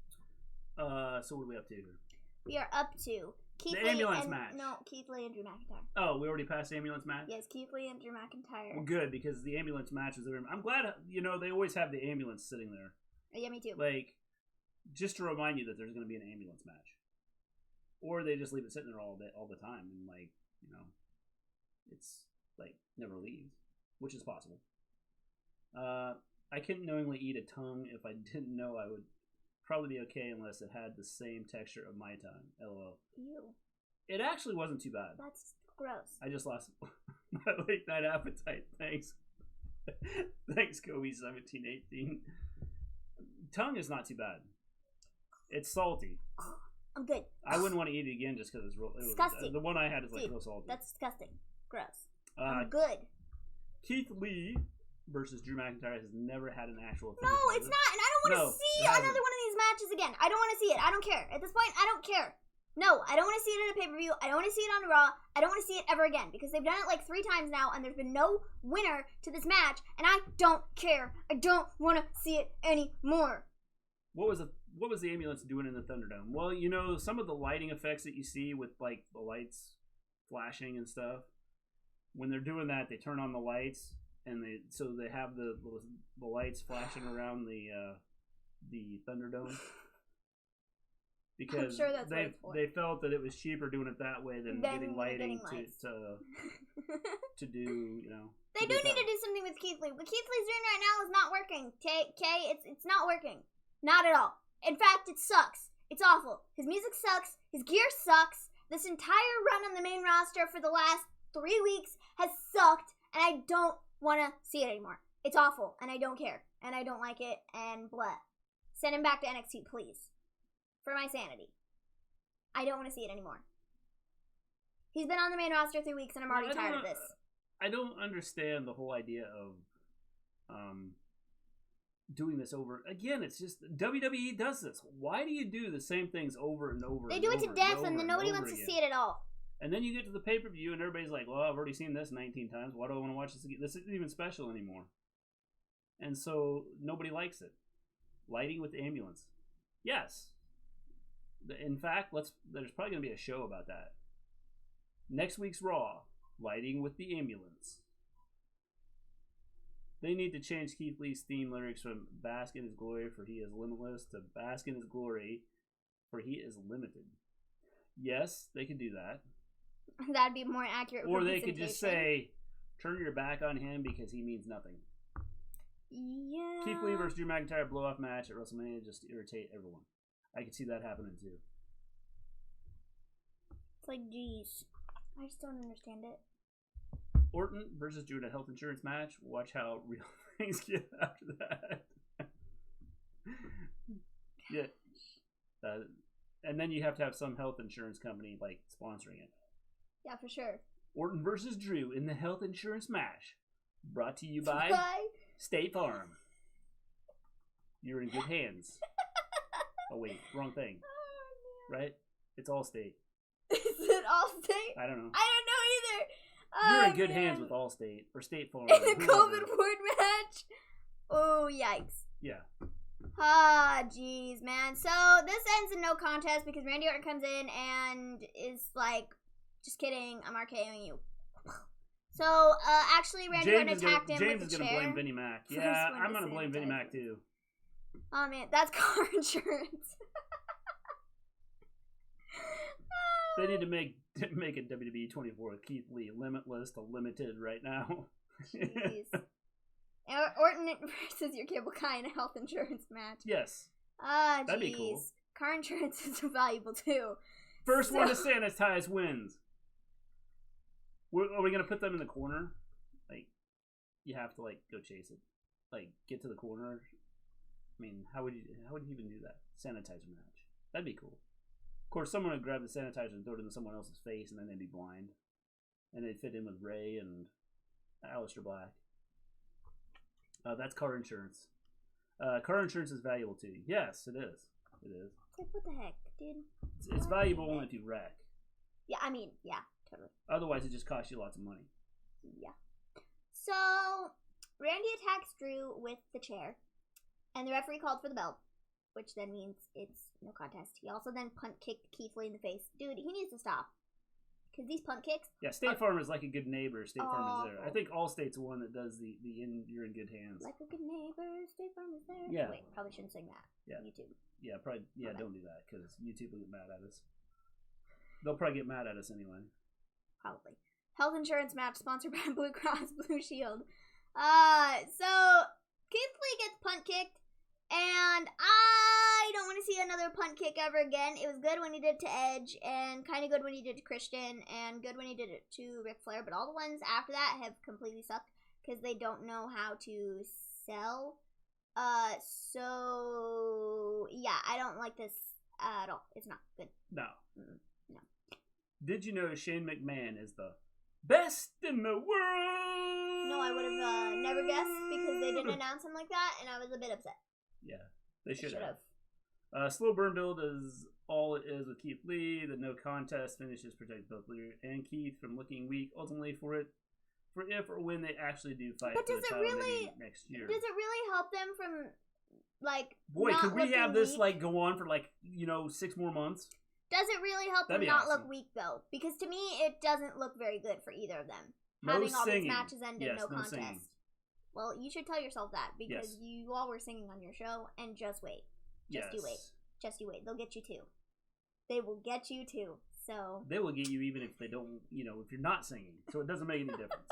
So what are we up to here? We are up to Keith the Lee ambulance and, match. No, Keith Lee and Drew McIntyre. Oh, we already passed the ambulance match? Yes, Keith Lee and Drew McIntyre. Well, good, because the ambulance match is there. I'm glad, they always have the ambulance sitting there. Yeah, me too. Like, just to remind you that there's going to be an ambulance match. Or they just leave it sitting there all the time, and it's never leaves, which is possible. I couldn't knowingly eat a tongue if I didn't know I would probably be okay unless it had the same texture of my tongue. LOL. Ew. It actually wasn't too bad. That's gross. I just lost my late night appetite. Thanks. Thanks, Kobe1718. Tongue is not too bad. It's salty. I'm good. I wouldn't want to eat it again just because disgusting. The one I had is real salty. That's disgusting. Gross. I'm good. Keith Lee versus Drew McIntyre has never had an actual finish. No, it's not, and I don't want to see another one of these matches again. I don't want to see it. I don't care. At this point, I don't care. No, I don't want to see it at a pay-per-view. I don't want to see it on Raw. I don't want to see it ever again because they've done it like 3 times now, and there's been no winner to this match, and I don't care. I don't want to see it anymore. What was the ambulance doing in the Thunderdome? Well, some of the lighting effects that you see with like the lights flashing and stuff. When they're doing that, they turn on the lights, and they have the lights flashing around the Thunderdome. Because I'm sure that's they felt that it was cheaper doing it that way than getting lighting to do, They do need to do something with Keith Lee. What Keith Lee's doing right now is not working. Okay, it's not working. Not at all. In fact, it sucks. It's awful. His music sucks. His gear sucks. This entire run on the main roster for the last 3 weeks has sucked, and I don't want to see it anymore. It's awful, and I don't care, and I don't like it, and blah. Send him back to NXT, please. For my sanity. I don't want to see it anymore. He's been on the main roster 3 weeks, and I'm already tired of this. I don't understand the whole idea of doing this over again. It's just WWE does this. Why do you do the same things over and over? They do it to death, and then nobody wants to see it at all. And then you get to the pay-per-view, and everybody's like, "Well, I've already seen this 19 times. Why do I want to watch this again? This isn't even special anymore." And so nobody likes it. Lighting with the ambulance, yes. In fact, there's probably going to be a show about that. Next week's Raw, lighting with the ambulance. They need to change Keith Lee's theme lyrics from "Bask in His glory, for He is limitless" to "Bask in His glory, for He is limited." Yes, they could do that. That'd be more accurate. Or they could just say, "Turn your back on him because he means nothing." Yeah. Keith Lee versus Drew McIntyre blow-off match at WrestleMania just to irritate everyone. I could see that happening too. It's like, geez. I just don't understand it. Orton versus Drew in a health insurance match. Watch how real things get after that. Yeah. And then you have to have some health insurance company like sponsoring it. Yeah, for sure. Orton versus Drew in the health insurance match. Brought to you by State Farm. You're in good hands. Oh wait, wrong thing. Oh, right? It's Allstate. Is it Allstate? I don't know. I don't know either. You're in good hands with Allstate or State Farm. In the COVID word match. Oh yikes. Yeah. Ah, jeez, man. So this ends in no contest because Randy Orton comes in and is like, "Just kidding, I'm RKOing you." So actually, Randy Orton attacked him with the chair. James is gonna blame Vinnie Mac. Yeah, I'm gonna blame Vinnie Mac too. Oh man, that's car insurance. They need to make it WWE 24 with Keith Lee, limitless to limited right now. Jeez. Orton versus your cable guy in a health insurance match. Yes. Ah, jeez. That'd be cool. Car insurance is valuable too. First one to sanitize wins. Are we gonna put them in the corner? Like, you have to like go chase it, like get to the corner. I mean, how would you even do that? Sanitizer match. That'd be cool. Of course, someone would grab the sanitizer and throw it into someone else's face, and then they'd be blind, and they'd fit in with Ray and Aleister Black. That's car insurance. Car insurance is valuable too. Yes, it is. It is. Like, what the heck, dude? It's valuable only if you wreck. Yeah, I mean, yeah, totally. Otherwise, it just costs you lots of money. Yeah. So, Randy attacks Drew with the chair, and the referee called for the belt, which then means it's no contest. He also then punt kicked Keith Lee in the face. Dude, he needs to stop. Because these punt kicks... Yeah, State Farm is like a good neighbor. State Farm is there. I think Allstate's the one that does the you're in good hands. Like a good neighbor, State Farm is there. Yeah. Wait, probably shouldn't sing that. Yeah. YouTube. Yeah, probably. Yeah, don't do that because YouTube will get mad at us. They'll probably get mad at us anyway. Probably. Health insurance match sponsored by Blue Cross Blue Shield. So Keith Lee gets punt kicked, and I don't want to see another punt kick ever again. It was good when he did it to Edge, and kind of good when he did it to Christian, and good when he did it to Ric Flair. But all the ones after that have completely sucked because they don't know how to sell. So yeah, I don't like this at all. It's not good. No. No. Did you know Shane McMahon is the best in the world? No, I would have never guessed because they didn't announce him like that, and I was a bit upset. Yeah, they should have. Slow burn build is all it is with Keith Lee. The no contest finishes protect both Lee and Keith from looking weak. Ultimately, for if or when they actually do fight but for the title maybe next year. Does it really help them from like? Boy, not could we have this weak? like go on for like 6 more months? Does it really help That'd them be not awesome. look weak though? Because to me, it doesn't look very good for either of them. No having all singing. these matches end in Yes, no no contest. singing. Well, you should tell yourself that because Yes. you all were singing on your show, and just wait. Just you wait. Just you wait. They'll get you too. They will get you too. So they will get you even if they don't. If you're not singing, so it doesn't make any difference.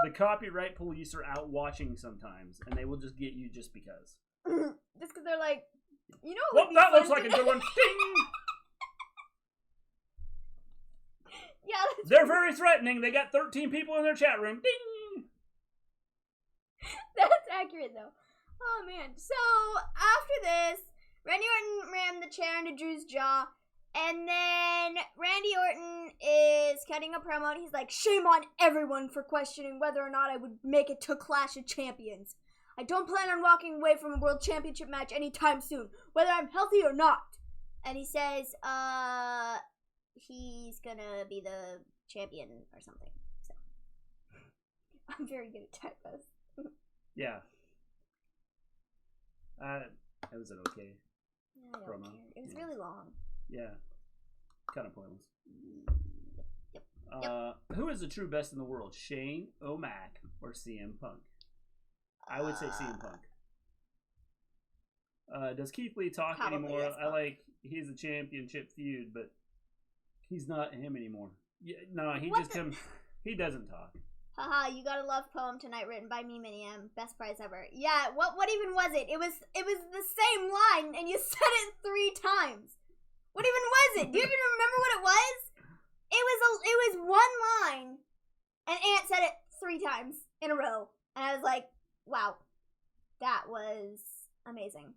The copyright police are out watching sometimes, and they will just get you just because. Just because they're like, Well, that looks like a good one. Ding! Yeah. They're very threatening. They got 13 people in their chat room. Ding! That's accurate, though. Oh, man. So, after this, Randy Orton rammed the chair into Drew's jaw, and then Randy Orton is cutting a promo, and he's like, shame on everyone for questioning whether or not I would make it to Clash of Champions. I don't plan on walking away from a World Championship match anytime soon, whether I'm healthy or not. And he says, he's gonna be the champion or something. So, I'm very good at typos. Yeah. It was an okay I don't promo. care. It was really long. Yeah. Kind of pointless. Yep. Who is the true best in the world? Shane O'Mac or CM Punk? I would say CM Punk. Does Keith Lee talk anymore? He's a championship feud, but he's not him anymore. Yeah, no, he doesn't talk. Haha, you gotta love poem tonight written by me, Minnie M. Best prize ever. Yeah, what even was it? It was the same line and you said it 3 times. What even was it? Do you even remember what it was? It was one line, and Ant said it 3 times in a row, and I was like, wow, that was amazing.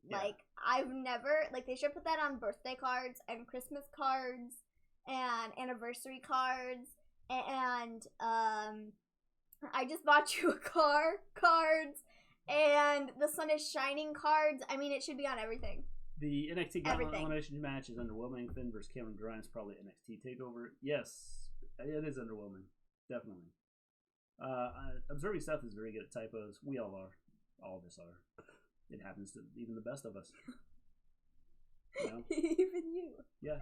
Yeah. Like, I've never, like, they should put that on birthday cards and Christmas cards and anniversary cards and I just bought you a car cards and the sun is shining cards. I mean, it should be on everything. The NXT Gauntlet Elimination match is underwhelming. Finn versus Cameron Grimes, probably NXT TakeOver. Yes, it is underwhelming. Definitely. Observing Seth is very good at typos. We all are. All of us are. It happens to even the best of us. You know? Even you. Yeah.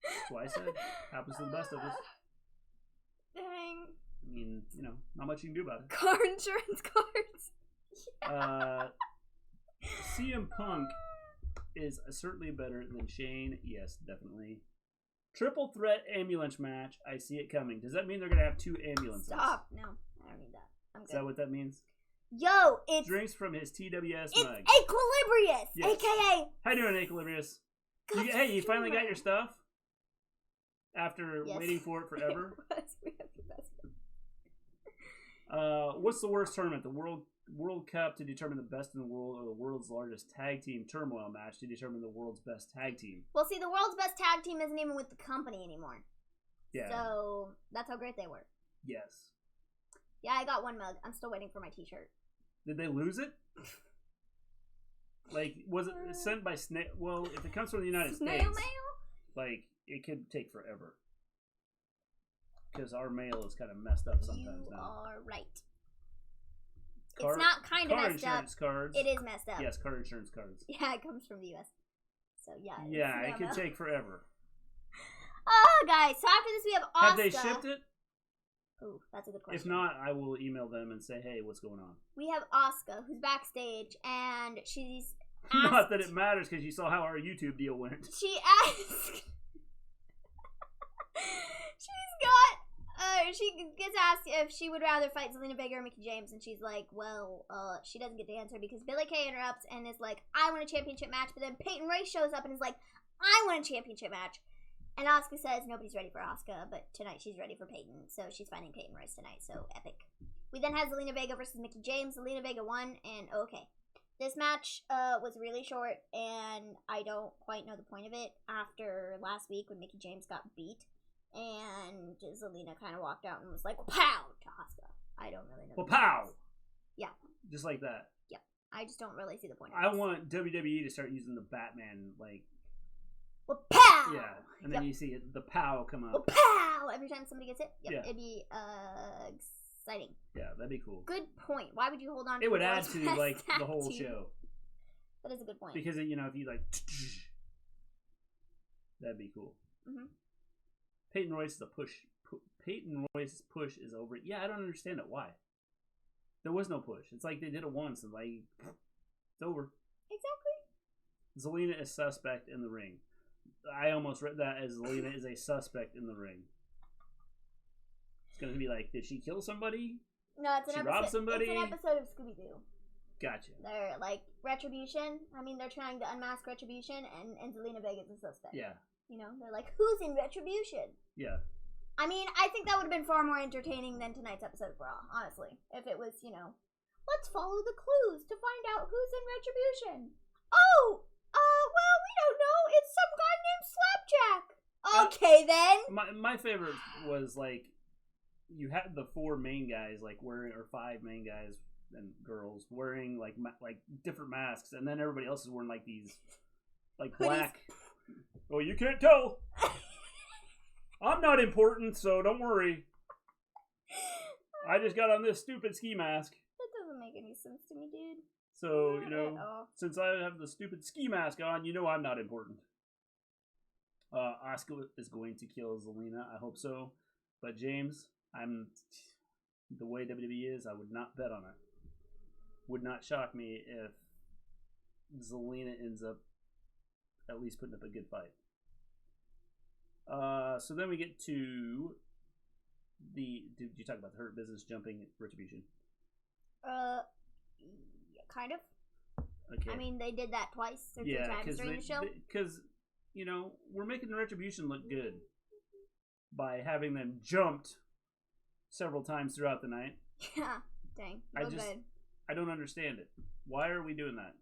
That's why I said happens to the best of us. Dang. I mean, you know, not much you can do about it. Car insurance cards. Yeah. CM Punk is certainly better than Shane. Yes, definitely. Triple threat ambulance match. I see it coming. Does that mean they're going to have 2 ambulances? Stop. No, I don't need that. I'm good. Is that what that means? Yo, it's... Drinks from his TWS it's mug. Equilibrius, yes. a.k.a. How you doing, Equilibrius? Hey, you finally got your stuff? After waiting for it forever? We have the best one. What's the worst tournament? The World Cup to determine the best in the world, or the world's largest tag team turmoil match to determine the world's best tag team? Well, see, the world's best tag team isn't even with the company anymore. Yeah. So, that's how great they were. Yes. Yeah, I got one mug. I'm still waiting for my t-shirt. Did they lose it? Like, was it sent by snail? Well, if it comes from the United States, snail mail? Like, it could take forever. Because our mail is kind of messed up sometimes now. You are right. It's not kind of messed up. Car insurance cards. It is messed up. Yes, car insurance cards. Yeah, it comes from the U.S. So, yeah. Yeah, it could take forever. Oh, guys. So, after this, we have Asuka. Have they shipped it? Ooh, that's a good question. If not, I will email them and say, hey, what's going on? We have Asuka, who's backstage, and she's asked... Not that it matters, because you saw how our YouTube deal went. She asked... she gets asked if she would rather fight Zelina Vega or Mickie James, and she's like, well, she doesn't get the answer because Billie Kay interrupts and is like, I want a championship match, but then Peyton Royce shows up and is like, I want a championship match. And Asuka says nobody's ready for Asuka, but tonight she's ready for Peyton, so she's fighting Peyton Royce tonight, so epic. We then have Zelina Vega versus Mickie James. Zelina Vega won, and okay. This match was really short, and I don't quite know the point of it after last week when Mickie James got beat. And Zelina kind of walked out and was like, pow, to Asuka. I don't really know. Well, pow! Yeah. Just like that. Yeah. I just don't really see the point of I this. want WWE to start using the Batman, like... Well, pow! Yeah. And then you see it, the pow come up. Well, pow! Every time somebody gets hit. Yep. Yeah. It'd be, exciting. Yeah, that'd be cool. Good point. Why would you hold on to it would add world's to, best like, tag the whole team? show. That is a good point. Because, you know, if you, like... That'd be cool. Mm-hmm. Peyton Royce's push is over. Yeah, I don't understand it. Why? There was no push. It's like they did it once and like it's over. Exactly. Zelina is suspect in the ring. I almost read that as Zelina is a suspect in the ring. It's gonna be like, did she kill somebody? No, it's an episode. Rob somebody? It's an episode of Scooby-Doo. Gotcha. They're like Retribution. I mean, they're trying to unmask Retribution, and Zelina Vega's a suspect. Yeah. You know, they're like, who's in Retribution? Yeah. I mean, I think that would have been far more entertaining than tonight's episode of Raw, honestly. If it was, you know, let's follow the clues to find out who's in Retribution. Oh, well, we don't know. It's some guy named Slapjack. Okay, then. My favorite was, like, you had the 4 main guys, like, wearing, or 5 main guys and girls wearing, like different masks, and then everybody else is wearing, like, these, like, black... Oh, you can't tell. I'm not important, so don't worry. I just got on this stupid ski mask. That doesn't make any sense to me, dude. So, you know, since I have the stupid ski mask on, you know I'm not important. Asuka is going to kill Zelina. I hope so. But James, the way WWE is, I would not bet on it. Would not shock me if Zelina ends up at least putting up a good fight. So then we get to did you talk about the Hurt Business jumping Retribution? Kind of. Okay. I mean, they did that twice or 3 times during the show. Because we're making the Retribution look good by having them jumped several times throughout the night. Yeah, dang. Good. I don't understand it. Why are we doing that?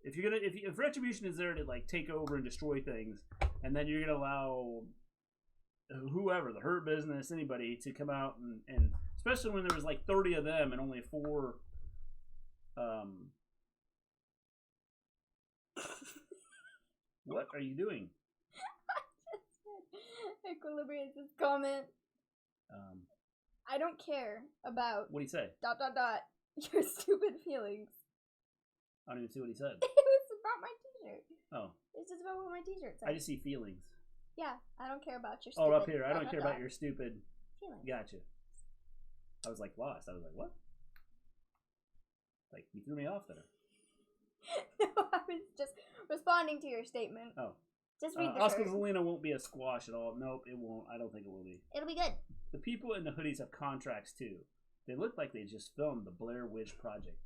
If Retribution is there to like take over and destroy things, and then you're gonna allow whoever, the Hurt Business, anybody, to come out and especially when there was like 30 of them and only 4 what are you doing? Equilibrium's comment. I don't care about what did he say? ... your stupid feelings. I don't even see what he said. It was about my t-shirt. Oh. It's just about what my t-shirt says. I just see feelings. Yeah, I don't care about your stupid... Oh, up here. I don't care about your stupid... feelings. Gotcha. I was like lost. I was like, what? Like, you threw me off there. No, I was just responding to your statement. Oh. Just read the Oscar shirt. Zelina won't be a squash at all. Nope, it won't. I don't think it will be. It'll be good. The people in the hoodies have contracts, too. They look like they just filmed the Blair Witch Project.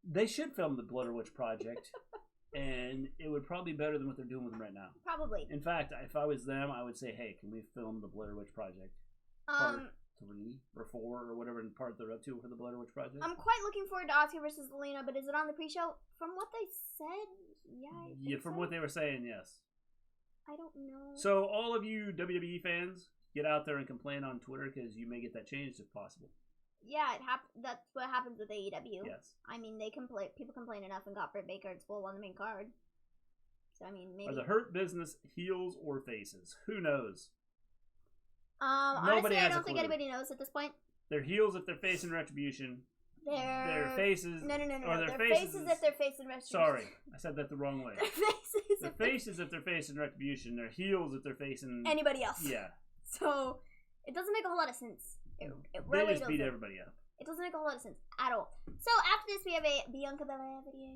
They should film the Blair Witch Project, and it would probably be better than what they're doing with them right now. Probably. In fact, if I was them, I would say, hey, can we film the Blair Witch Project? Part 3 or 4 or whatever part they're up to for the Blair Witch Project. I'm quite looking forward to Oscar versus Zelina, but is it on the pre-show? From what they said, yeah. From what they were saying, yes. I don't know. So all of you WWE fans, get out there and complain on Twitter because you may get that changed if possible. Yeah, that's what happens with AEW. Yes. I mean, people complain enough and got Britt Baker and Swole on the main card. So, I mean, maybe... Are the Hurt Business heels or faces? Who knows? Honestly, I don't think anybody knows at this point. They're heels if they're facing Retribution. They're faces... No. They're faces if they're facing Retribution. Sorry, I said that the wrong way. They're faces if they're facing Retribution. They're heels if they're facing... anybody else. Yeah. So, it doesn't make a whole lot of sense. It really really just beat everybody up. It doesn't make a whole lot of sense at all. So after this, we have a Bianca Belair video.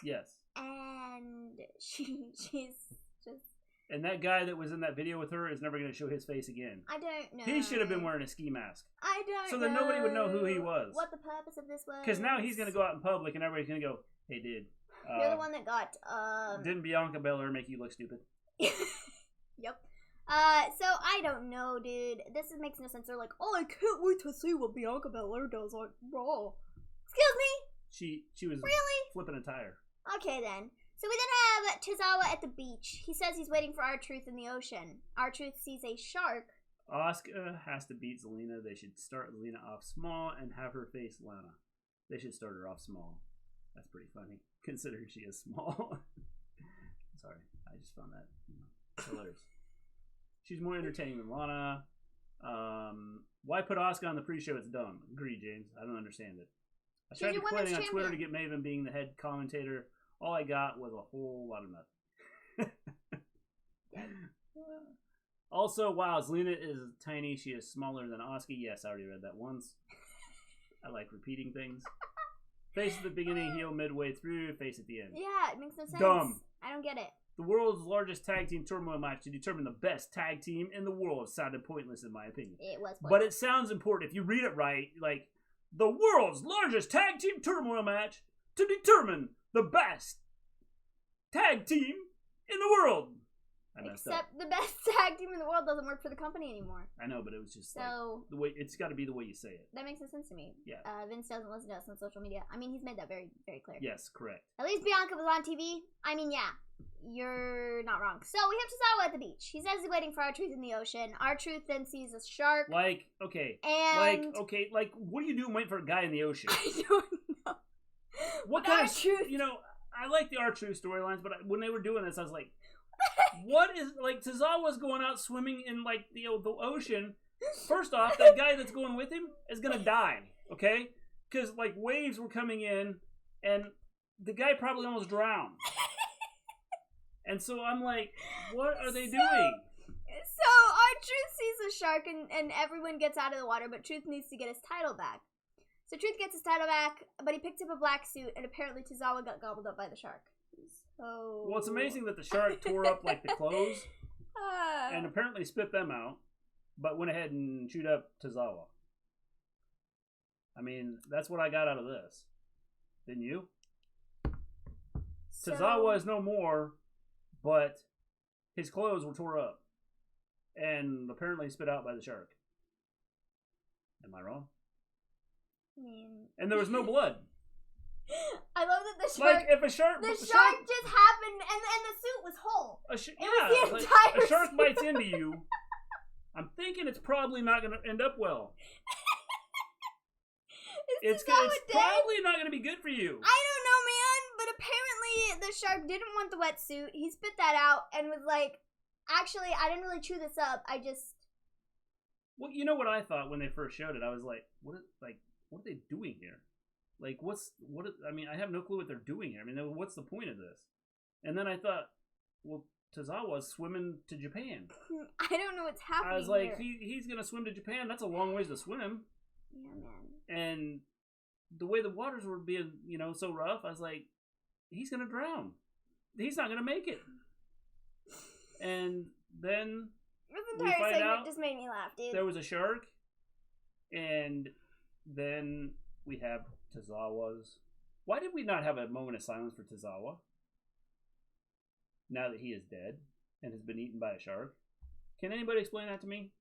Yes. And she's just... And that guy that was in that video with her is never going to show his face again. I don't know. He should have been wearing a ski mask. I don't know. So that nobody would know who he was. What the purpose of this was. Because now he's going to go out in public and everybody's going to go, hey, dude. You're the one that got... Didn't Bianca Belair make you look stupid? Yep. So I don't know, dude. This makes no sense. They're like, oh, I can't wait to see what Bianca Belair does on Raw. Excuse me? She was really flipping a tire. Okay, then. So we then have Tozawa at the beach. He says he's waiting for R-Truth in the ocean. R-Truth sees a shark. Asuka has to beat Zelina. They should start Zelina off small and have her face Lana. They should start her off small. That's pretty funny, considering she is small. Sorry, I just found that hilarious. She's more entertaining than Lana. Why put Asuka on the pre-show? It's dumb. Agree, James. I don't understand it. I tried complaining on Twitter to get Maven being the head commentator. All I got was a whole lot of nothing. Also, wow, Zelina is tiny. She is smaller than Asuka. Yes, I already read that once. I like repeating things. Face at the beginning, heel midway through, face at the end. Yeah, it makes no sense. Dumb. I don't get it. The world's largest tag team turmoil match to determine the best tag team in the world sounded pointless in my opinion. It was pointless. But it sounds important if you read it right. Like, the world's largest tag team turmoil match to determine the best tag team in the world. Except the best tag team in the world doesn't work for the company anymore. I know, but it was just so, like the way it's got to be the way you say it. That makes no sense to me. Yeah. Vince doesn't listen to us on social media. I mean, he's made that very, very clear. Yes, correct. At least Bianca was on TV. I mean, yeah, you're not wrong. So we have Tozawa at the beach. He says he's waiting for R-Truth in the ocean. R-Truth then sees a shark. Like, okay. And like, what are you doing waiting for a guy in the ocean? I don't know. What kind of, you know, I like the R-Truth storylines, but when they were doing this, I was like, what is, like, Tozawa's going out swimming in, like, the ocean. First off, that guy that's going with him is going to die, okay? Because, like, waves were coming in, and the guy probably almost drowned. And so I'm like, what are they doing? So R-Truth sees a shark, and everyone gets out of the water, but Truth needs to get his title back. So Truth gets his title back, but he picked up a black suit, and apparently Tozawa got gobbled up by the shark. So... Well, it's amazing that the shark tore up, like, the clothes, and apparently spit them out, but went ahead and chewed up Tozawa. I mean, that's what I got out of this. Didn't you? So, Tozawa is no more but his clothes were tore up and apparently spit out by the shark. Am I wrong? I mean... And there was no blood. I love that the shark... Like, if a shark... The shark just happened, and the suit was whole. Was the entire a shark bites into you. I'm thinking it's probably not going to end up well. It's probably not going to be good for you. I don't know, man, but apparently the shark didn't want the wetsuit. He spit that out and was like, actually, I didn't really chew this up. I just... Well, you know what I thought when they first showed it? I was like, what are they doing here? Like, I have no clue what they're doing here. I mean, what's the point of this? And then I thought, well, Tozawa's swimming to Japan. I don't know what's happening. I was like, he's going to swim to Japan. That's a long ways to swim. Yeah, man. And the way the waters were being, so rough, I was like, he's going to drown. He's not going to make it. And then this entire segment just made me laugh, dude. There was a shark, and then we have Tozawa's. Why did we not have a moment of silence for Tozawa? Now that he is dead and has been eaten by a shark. Can anybody explain that to me?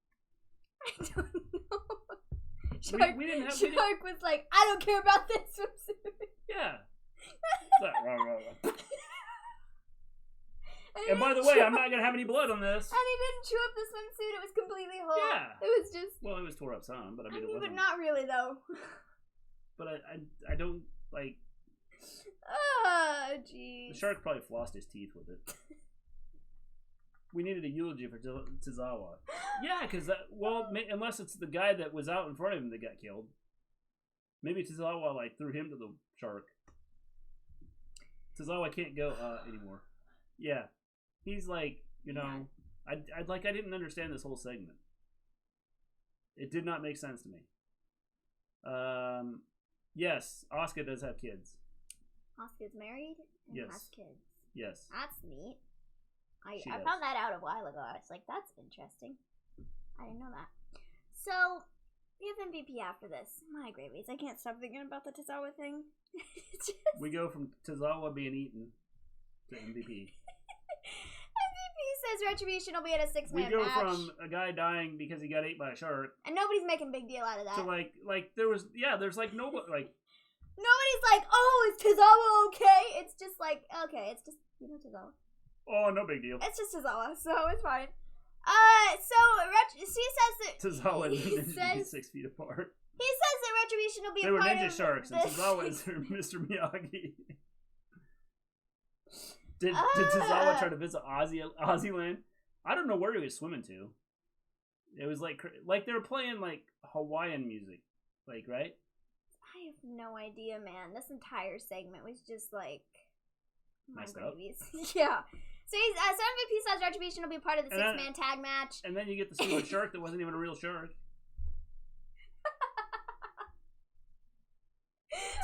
I don't know. Shark was like, I don't care about this swimsuit. Yeah. And by the way, I'm not going to have any blood on this. And he didn't chew up the swimsuit. It was completely whole. Yeah. It was just... Well, it was tore up some, but it wasn't. But not really, though. But I don't, like... Oh, jeez. The shark probably flossed his teeth with it. We needed a eulogy for Tozawa. Yeah, because, unless it's the guy that was out in front of him that got killed. Maybe Tozawa, threw him to the shark. Tozawa can't go anymore. Yeah. He's like, I didn't understand this whole segment. It did not make sense to me. Yes, Asuka does have kids. Asuka's married and has kids. Yes. That's neat. I found that out a while ago. I was like, that's interesting. I didn't know that. So, we have MVP after this. My gravies. I can't stop thinking about the Tozawa thing. We go from Tozawa being eaten to MVP. MVP says Retribution will be at a 6-man match. We go from a guy dying because he got ate by a shark. And nobody's making a big deal out of that. So, there's nobody, nobody's like, oh, is Tozawa okay? It's just like, okay, it's just, Tozawa. Oh, no big deal. It's just Tozawa, so it's fine. She says that... Tozawa and 6 feet apart. He says that Retribution will be a part of... They were ninja sharks, and this. Tozawa is Mr. Miyagi. Did Tozawa try to visit Aussie land? I don't know where he was swimming to. It was like they were playing Hawaiian music, right? I have no idea, man. This entire segment was just my babies. Yeah. So MVP says Retribution will be part of the 6-man tag match. And then you get the stupid shark that wasn't even a real shark.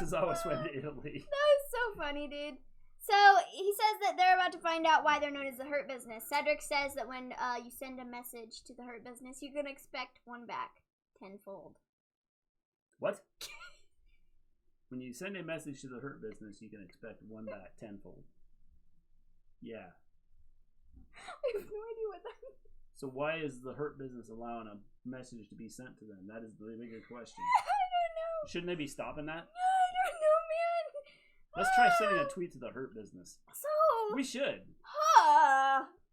Tozawa swam to Italy. That was so funny, dude. So, he says that they're about to find out why they're known as the Hurt Business. Cedric says that when you send a message to the Hurt Business, you can expect one back tenfold. What? When you send a message to the Hurt Business, you can expect one back tenfold. Yeah. I have no idea what that means. So why is the Hurt Business allowing a message to be sent to them? That is the bigger question. I don't know. Shouldn't they be stopping that? I don't know, man. Let's try sending a tweet to the Hurt Business. So we should.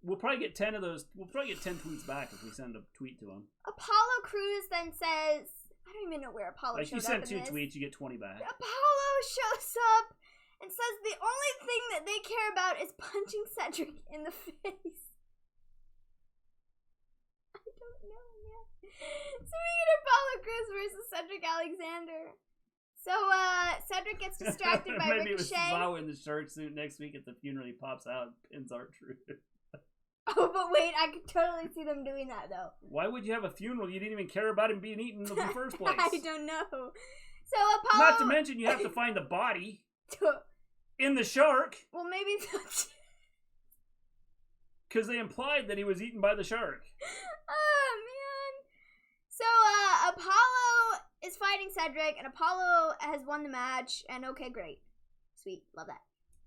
We'll probably get 10 of those. We'll probably get 10 tweets back if we send a tweet to them. Apollo Crews then says, I don't even know where Apollo showed up. You send 2 tweets, you get 20 back. Apollo shows up and says the only thing that they care about is punching Cedric in the face. I don't know, man. So we get Apollo Crews versus Cedric Alexander. So, Cedric gets distracted by Maybe Ricochet. Maybe it was Tozawa in the shark suit next week at the funeral. He pops out and pins R-Truth. Oh, but wait, I could totally see them doing that, though. Why would you have a funeral? You didn't even care about him being eaten in the first place. I don't know. So, Apollo... Not to mention, you have to find the body in the shark. Well, maybe that's... Because they implied that he was eaten by the shark. Oh, man. So, Apollo is fighting Cedric, and Apollo has won the match, and okay, great. Sweet. Love that.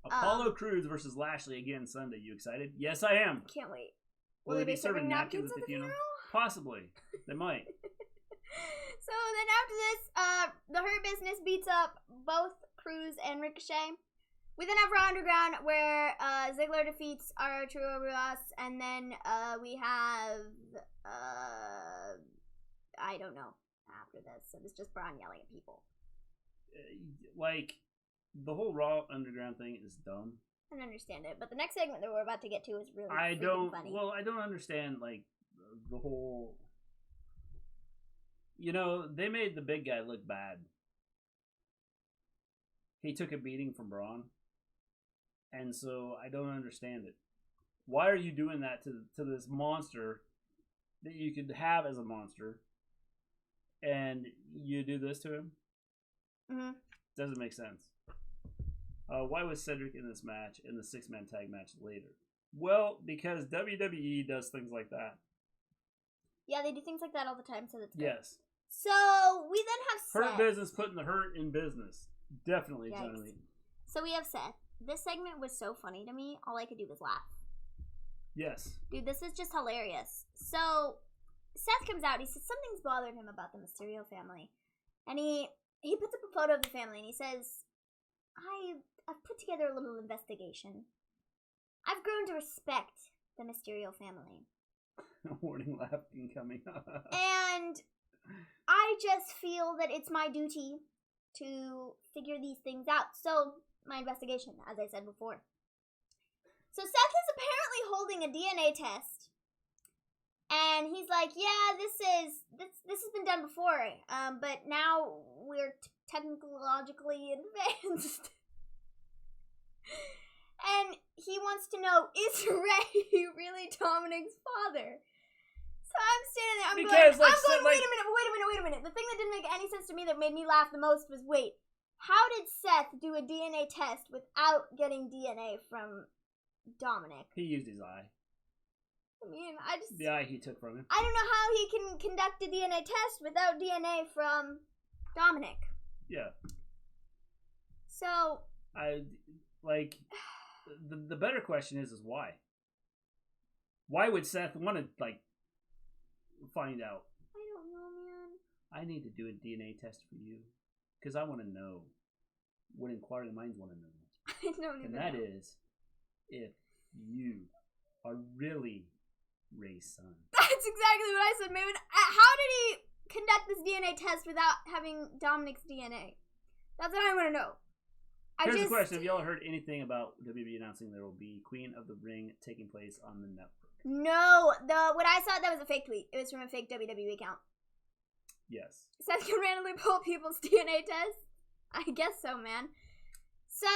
Apollo Crews versus Lashley again Sunday. You excited? Yes, I am. Can't wait. Will they be serving napkins at the funeral? Possibly. They might. So then after this, the Hurt Business beats up both Crews and Ricochet. We then have Raw Underground where Ziggler defeats Arturo Ruas, and then we have I don't know after this. So it's just Braun yelling at people. Like, the whole Raw Underground thing is dumb. I don't understand it, but the next segment that we're about to get to is really funny. Well, I don't understand, like, the whole... You know, they made the big guy look bad. He took a beating from Braun. And so, I don't understand it. Why are you doing that to this monster that you could have as a monster, and you do this to him? Mm-hmm. Doesn't make sense. Why was Cedric in this match, in the 6-man tag match later? Well, because WWE does things like that. Yeah, they do things like that all the time, so that's good. Yes. So, we then have Seth. Hurt Business putting the Hurt in business. Definitely, Johnny. So we have Seth. This segment was so funny to me, all I could do was laugh. Yes. Dude, this is just hilarious. So, Seth comes out, he says something's bothered him about the Mysterio family. And he puts up a photo of the family, and he says, I've put together a little investigation. I've grown to respect the Mysterio family. Warning laugh incoming. And I just feel that it's my duty to figure these things out. So, my investigation, as I said before. So, Seth is apparently holding a DNA test. And he's like, yeah, this has been done before. But now we're technologically advanced. And he wants to know, is Ray really Dominic's father? So I'm standing there, wait a minute. The thing that didn't make any sense to me that made me laugh the most was, wait, how did Seth do a DNA test without getting DNA from Dominic? He used his eye. I mean, the eye he took from him. I don't know how he can conduct a DNA test without DNA from Dominic. Yeah. So... the better question is why? Why would Seth want to, find out? I don't know, man. I need to do a DNA test for you. Because I want to know what inquiring minds want to know. I don't even know. And that is, if you are really Ray's son. That's exactly what I said, Maven. How did he conduct this DNA test without having Dominic's DNA? That's what I want to know. Here's the question. Have y'all heard anything about WWE announcing there will be Queen of the Ring taking place on the network? No. What I saw, that was a fake tweet. It was from a fake WWE account. Yes. Seth can randomly pull people's DNA tests? I guess so, man. So,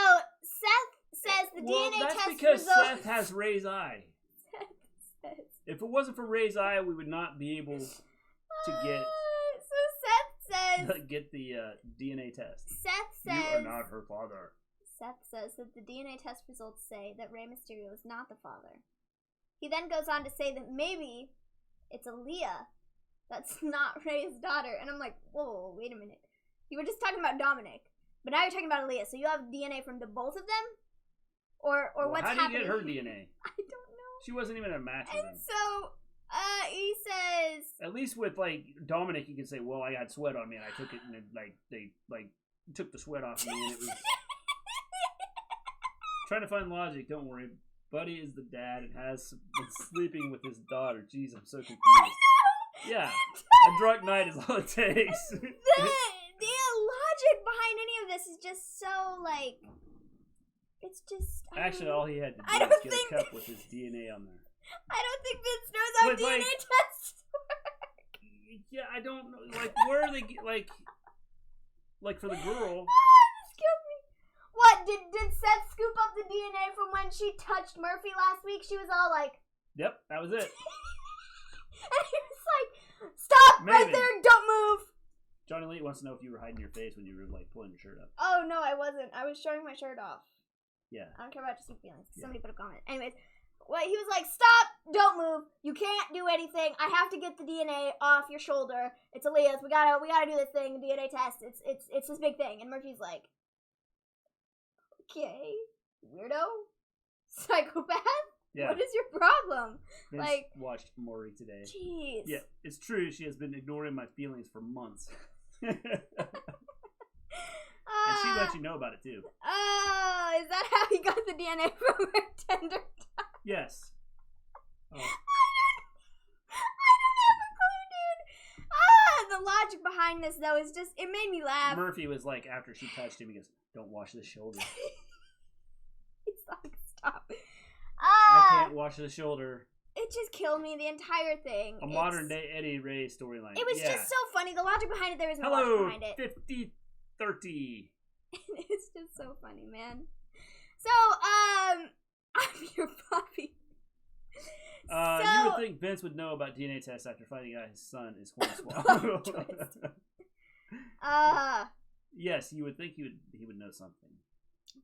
Seth says the DNA test that's because results... Seth has Ray's eye. Seth says... If it wasn't for Ray's eye, we would not be able to get... get the DNA test. Seth says... You are not her father. Seth says that the DNA test results say that Rey Mysterio is not the father. He then goes on to say that maybe it's Aaliyah that's not Rey's daughter. And I'm like, whoa, wait a minute. You were just talking about Dominic, but now you're talking about Aaliyah. So you have DNA from the both of them? Or what's happening? How do you get her DNA? I don't know. She wasn't even in a match with him. And so... he says... At least with, Dominic, you can say, well, I had sweat on me, and I took it, and they took the sweat off me, and it was... Trying to find logic, don't worry. Buddy is the dad and has been sleeping with his daughter. Jeez, I'm so confused. Yeah, a drunk night is all it takes. The logic behind any of this is just so, it's just... Actually, all he had to do was get a cup with his DNA on there. I don't think Vince knows how DNA tests work. Yeah, I don't know. Where are they? For the girl. This killed me. What did Seth scoop up the DNA from when she touched Murphy last week? She was all like, "Yep, that was it." And he was like, "Stop right there! Don't move." Johnny Lee wants to know if you were hiding your face when you were pulling your shirt up. Oh no, I wasn't. I was showing my shirt off. Yeah. I don't care about your feelings. Yeah. Somebody put a comment. Anyways. Well, he was like, stop, don't move, you can't do anything, I have to get the DNA off your shoulder, it's Aaliyah's, we gotta do this thing, DNA test, it's this big thing, and Murphy's like, okay. weirdo? Psychopath? Yeah. What is your problem? Vince Like, watched Maury today. jeez. Yeah, it's true. She has been ignoring my feelings for months. And she let you know about it too. Oh, is that how he got the DNA from her tender time? Yes. Oh. I don't have a clue, dude. The logic behind this, though, is just, it made me laugh. Murphy was like, after she touched him, he goes, "Don't wash the shoulder." He's like, stop. I can't wash the shoulder. It just killed me, the entire thing. A modern day Eddie Ray storyline. It was just so funny. The logic behind it, there was no Hello, logic behind it. 50-30. It's just so funny, man. So, I'm your puppy. You would think Vince would know about DNA tests after finding out his son is Hornswoggle. Yes, you would think he would know something.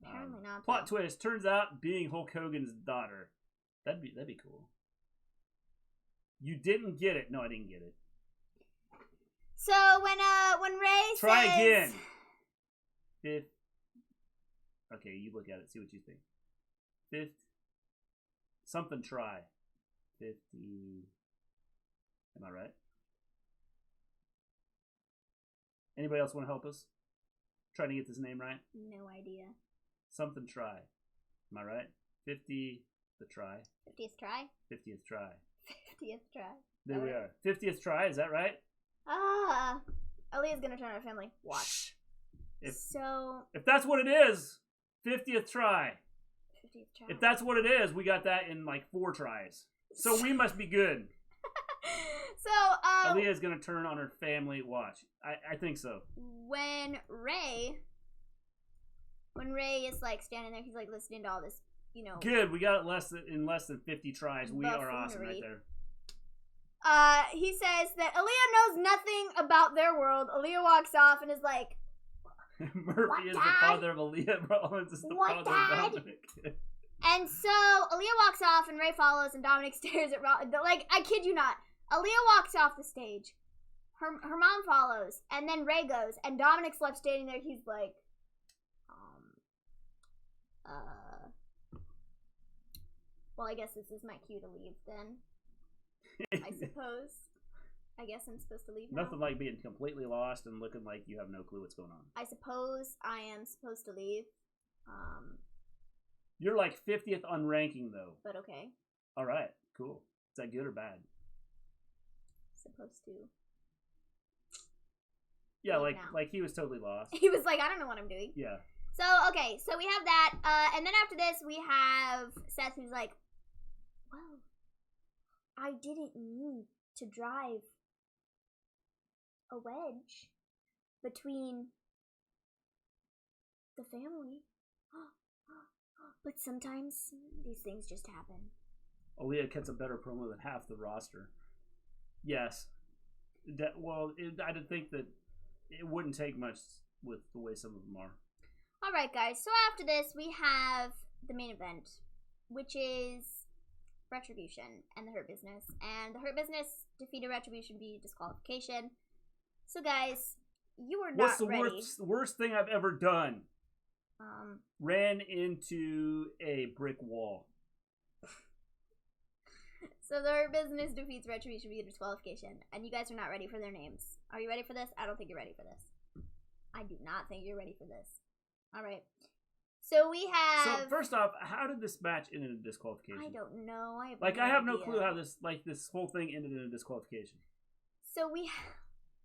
Apparently not. Plot twist: turns out being Hulk Hogan's daughter. That'd be cool. You didn't get it. No, I didn't get it. So when Ray try says, again. Fifth. Okay, you look at it. See what you think. Fifth. Something try. 50. Am I right? Anybody else want to help us? Trying to get this name right? No idea. Something try. Am I right? 50. The try. 50th try? 50th try. 50th try. There we are. 50th try, is that right? Aaliyah's gonna turn on her family. Watch. If that's what it is, 50th try. 50th try. If that's what it is, we got that in like 4 tries. So we must be good. So, Aaliyah's gonna turn on her family. Watch. I think so. When Ray is like standing there, he's like listening to all this, you know. Good. We got it in less than 50 tries. We are awesome right there. He says that Aaliyah knows nothing about their world. Aaliyah walks off and is like, Murphy is the father of Aaliyah. Rollins is the father of Dominic. And so Aaliyah walks off and Ray follows and Dominic stares at Rollins. Like, I kid you not. Aaliyah walks off the stage. Her mom follows. And then Ray goes. And Dominic's left standing there. He's like, well, I guess this is my cue to leave then. I suppose. I guess I'm supposed to leave now. Nothing like being completely lost and looking like you have no clue what's going on. I suppose I am supposed to leave. You're like 50th on ranking, though. But okay. All right, cool. Is that good or bad? Supposed to. Yeah, like he was totally lost. He was like, I don't know what I'm doing. Yeah. So, okay, so we have that. And then after this, we have Seth who's like, well, I didn't mean to drive a wedge between the family. But sometimes these things just happen. Aaliyah cuts a better promo than half the roster. Yes. I did think that it wouldn't take much with the way some of them are. Alright, guys. So after this, we have the main event, which is Retribution and the Hurt Business. And the Hurt Business defeated Retribution via disqualification. So, guys, you were not ready. What's the worst thing I've ever done? Ran into a brick wall. So the Hurt Business defeats Retribution via disqualification. And you guys are not ready for their names. Are you ready for this? I don't think you're ready for this. I do not think you're ready for this. Alright. So we have... So first off, how did this match end in a disqualification? I don't know. I have no clue how this whole thing ended in a disqualification. So we...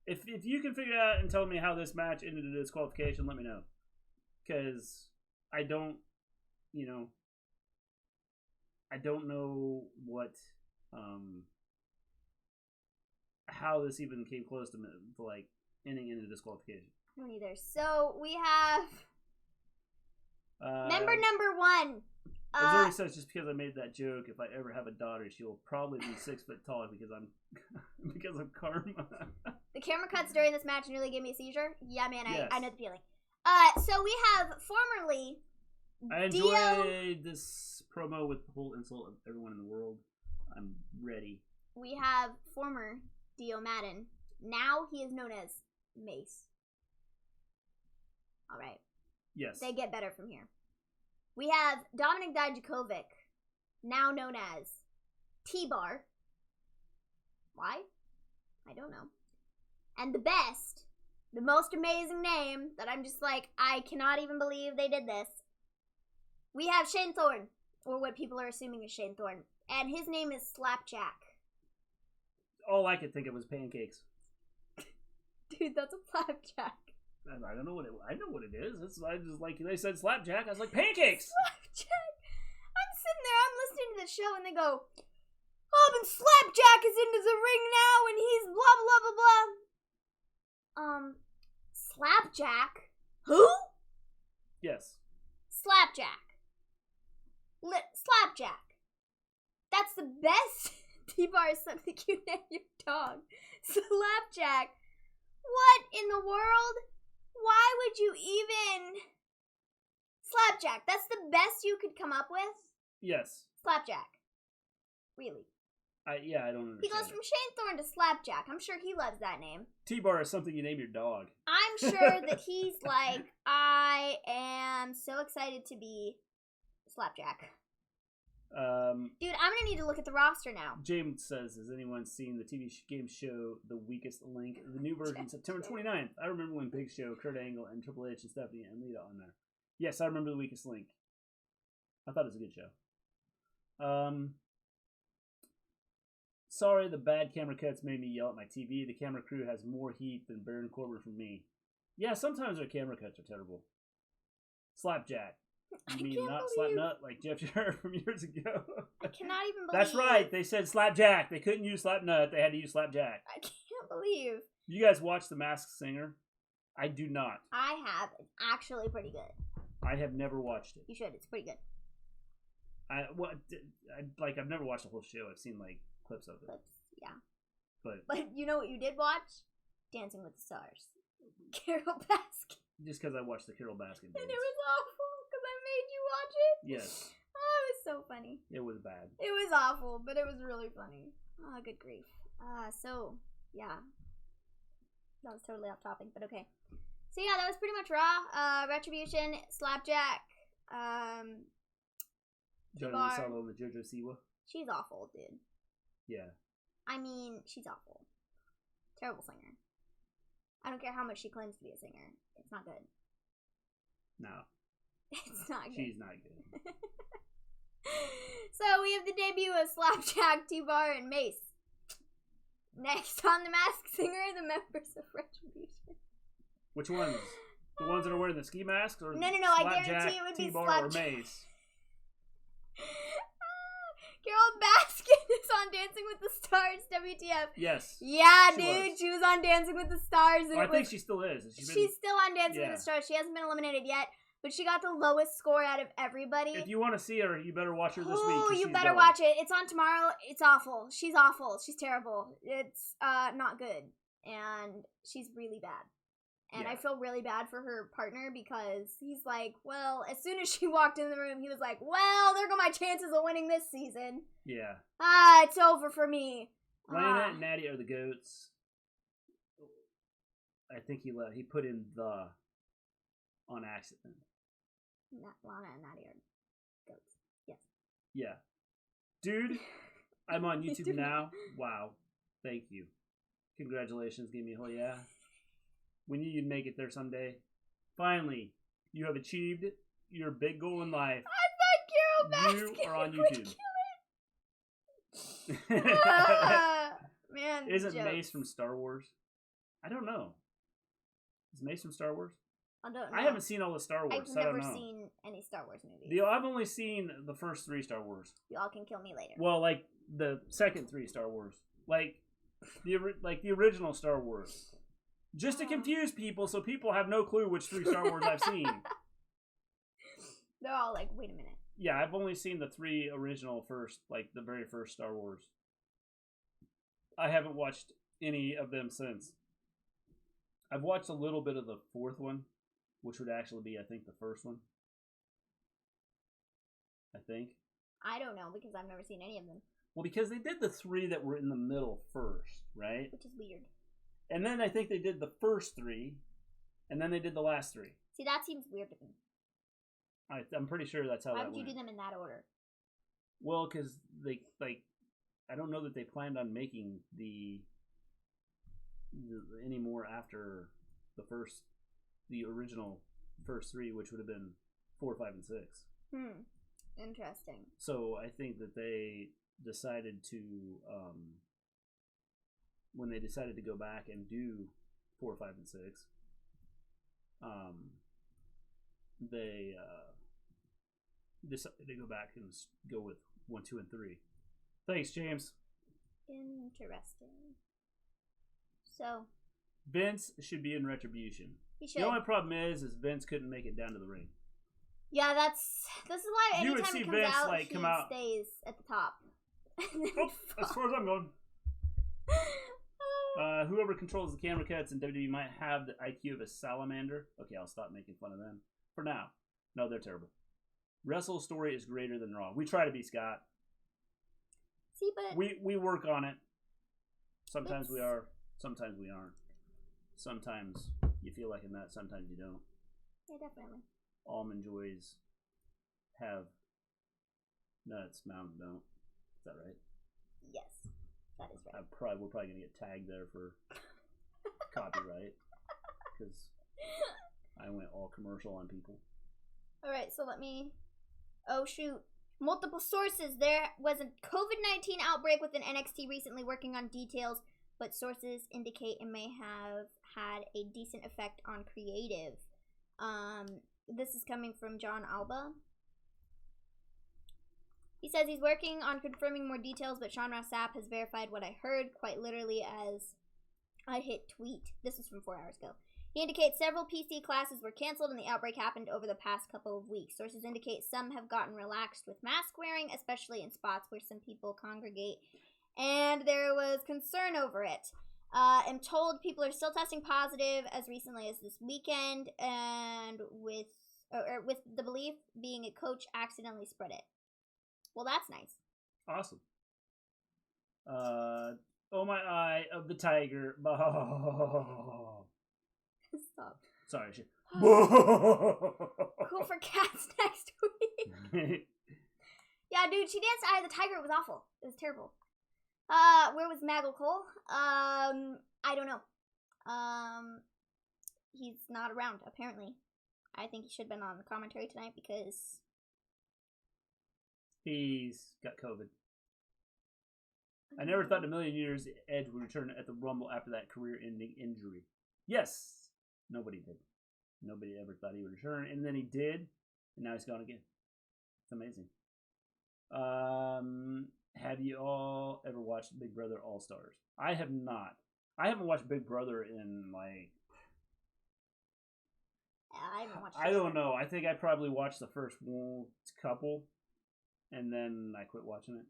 If you can figure it out and tell me how this match ended in a disqualification, let me know. Because I don't, I don't know what, how this even came close to like ending in a disqualification. I don't either. So we have member number 1. It was already said just because I made that joke. If I ever have a daughter, she will probably be 6 foot tall because of karma. The camera cuts during this match nearly gave me a seizure. Yeah, man, yes. I know the feeling. So we have formerly. I enjoyed this promo with the whole insult of everyone in the world. I'm ready. We have former Dio Madden. Now he is known as Mace. All right. Yes. They get better from here. We have Dominik Dijakovic, now known as T-Bar. Why? I don't know. And the best, the most amazing name that I'm just like, I cannot even believe they did this. We have Shane Thorne, or what people are assuming is Shane Thorne, and his name is Slapjack. All I could think of was pancakes. Dude, that's a flapjack. I don't know what it. I know what it is. I just like they said slapjack. I was like pancakes. Slapjack. I'm sitting there. I'm listening to the show, and they go, "Oh, and Slapjack is into the ring now, and he's blah blah blah blah." Slapjack. Who? Yes. Slapjack. Slapjack. That's the best. T-Bar is something you name your dog. Slapjack. What in the world? Why would you even... Slapjack. That's the best you could come up with? Yes. Slapjack. Really? I don't understand. He goes from Shane Thorne to Slapjack. I'm sure he loves that name. T-Bar is something you name your dog. I'm sure that he's like, I am so excited to be Slapjack. Dude, I'm gonna need to look at the roster now. James says, has anyone seen the TV game show The Weakest Link? The new version, September 29th. I remember when Big Show, Kurt Angle, and Triple H and Stephanie and Lita on there. Yes, I remember The Weakest Link. I thought it was a good show. Sorry, the bad camera cuts made me yell at my TV. The camera crew has more heat than Baron Corbin from me. Yeah, sometimes our camera cuts are terrible. Slapjack. You mean not Slapnut like Jeff Jarrett from years ago? I cannot even believe. That's right. They said Slapjack. They couldn't use Slapnut. They had to use Slapjack. I can't believe. You guys watch The Masked Singer? I do not. I have. It's actually pretty good. I have never watched it. You should. It's pretty good. I've never watched the whole show. I've seen like clips of it. Yeah. But you know what you did watch? Dancing with the Stars. Carol Baskin. Just because I watched the Carol Baskin dance. And it was awful because I made you watch it. Yes. Oh, it was so funny. It was bad. It was awful, but it was really funny. Oh, good grief. So, yeah. That was totally off topic, but okay. So, yeah, that was pretty much Raw. Retribution, Slapjack, Johnny Solo with JoJo Siwa. She's awful, dude. Yeah. I mean, she's awful. Terrible singer. I don't care how much she claims to be a singer. It's not good. No. It's not good. She's not good. So we have the debut of Slapjack, T-Bar, and Mace. Next on The Masked Singer, the members of Retribution. Which ones? The ones that are wearing the ski masks? Or No, I Slapjack, guarantee it would be T-Bar, Slapjack. or Mace? Carol Baskin is on Dancing with the Stars, WTF. Yes. Yeah, dude, she was on Dancing with the Stars. And I think she still is. She's still on Dancing with the Stars. She hasn't been eliminated yet, but she got the lowest score out of everybody. If you want to see her, you better watch her this week. Oh, you better watch it. It's on tomorrow. It's awful. She's awful. She's terrible. It's not good. And she's really bad. And I feel really bad for her partner because he's like, well, as soon as she walked in the room, he was like, well, there go my chances of winning this season. Yeah. It's over for me. Lana and Natty are the goats. I think he put in the on accident. Lana and Natty are goats. Yes. Yeah. Dude, I'm on YouTube now. Wow. Thank you. Congratulations. Give me a hell yeah. We knew you'd make it there someday. Finally, you have achieved your big goal in life. I thought Carol Baskin You are on would YouTube. kill it. Man, Isn't jokes. Mace from Star Wars? I don't know. Is Mace from Star Wars? I don't know. I haven't seen all the Star Wars. I've I don't never know. seen any Star Wars movies. I've only seen the first 3 Star Wars. You all can kill me later. Well, like the second 3 Star Wars, like the original Star Wars. Just to confuse people, so people have no clue which 3 Star Wars I've seen. They're all like, wait a minute. Yeah, I've only seen the 3 original first, like the very first Star Wars. I haven't watched any of them since. I've watched a little bit of the 4th one, which would actually be, I think, the first one. I think. I don't know, because I've never seen any of them. Well, because they did the 3 that were in the middle first, right? Which is weird. And then I think they did the first 3, and then they did the last 3. See, that seems weird to me. I'm pretty sure that's how Why that would you went. do them in that order? Well, because they I don't know that they planned on making the any more after the original first 3, which would have been 4, 5, and 6. Interesting. So I think that they decided to when they decided to go back and do 4, 5, and 6, they decided to go back and go with 1, 2, and 3. Thanks, James. Interesting. So Vince should be in Retribution. he should. The only problem is Vince couldn't make it down to the ring. Yeah, this is why You would anytime see he comes Vince, out, like, he come out. stays at the top. As far as I'm going. Whoever controls the camera cuts in WWE might have the IQ of a salamander. Okay, I'll stop making fun of them. For now. No, they're terrible. Wrestle Story is greater than Raw. We try to be, Scott. See, but We work on it. Sometimes we are. Sometimes we aren't. Sometimes you feel like a nut. Sometimes you don't. yeah, definitely. Almond Joys have nuts. Mounds don't. Is that right? Yes, that is right. We're probably gonna get tagged there for copyright because I went all commercial on people. All right, so let me. Oh shoot! Multiple sources. There was a COVID-19 outbreak within NXT recently. Working on details, but sources indicate it may have had a decent effect on creative. This is coming from John Alba. He says he's working on confirming more details, but Sean Ross Sapp has verified what I heard quite literally as I hit tweet. This is from 4 hours ago. He indicates several PC classes were canceled and the outbreak happened over the past couple of weeks. Sources indicate some have gotten relaxed with mask wearing, especially in spots where some people congregate, and there was concern over it. I'm told people are still testing positive as recently as this weekend, and with the belief being a coach accidentally spread it. Well, that's nice. Awesome. Oh my eye of the tiger. Stop. Sorry. Cool for cats next week. Yeah, dude, she danced Eye of the Tiger. It was awful. It was terrible. Where was Maggle Cole? I don't know. He's not around, apparently. I think he should have been on the commentary tonight because he's got COVID. I never thought in a million years Edge would return at the Rumble after that career-ending injury. Yes! Nobody did. Nobody ever thought he would return, and then he did, and now he's gone again. It's amazing. Have you all ever watched Big Brother All-Stars? I have not. I haven't watched Big Brother in, like... I haven't watched it. I don't know. I think I probably watched the first couple, and then I quit watching it.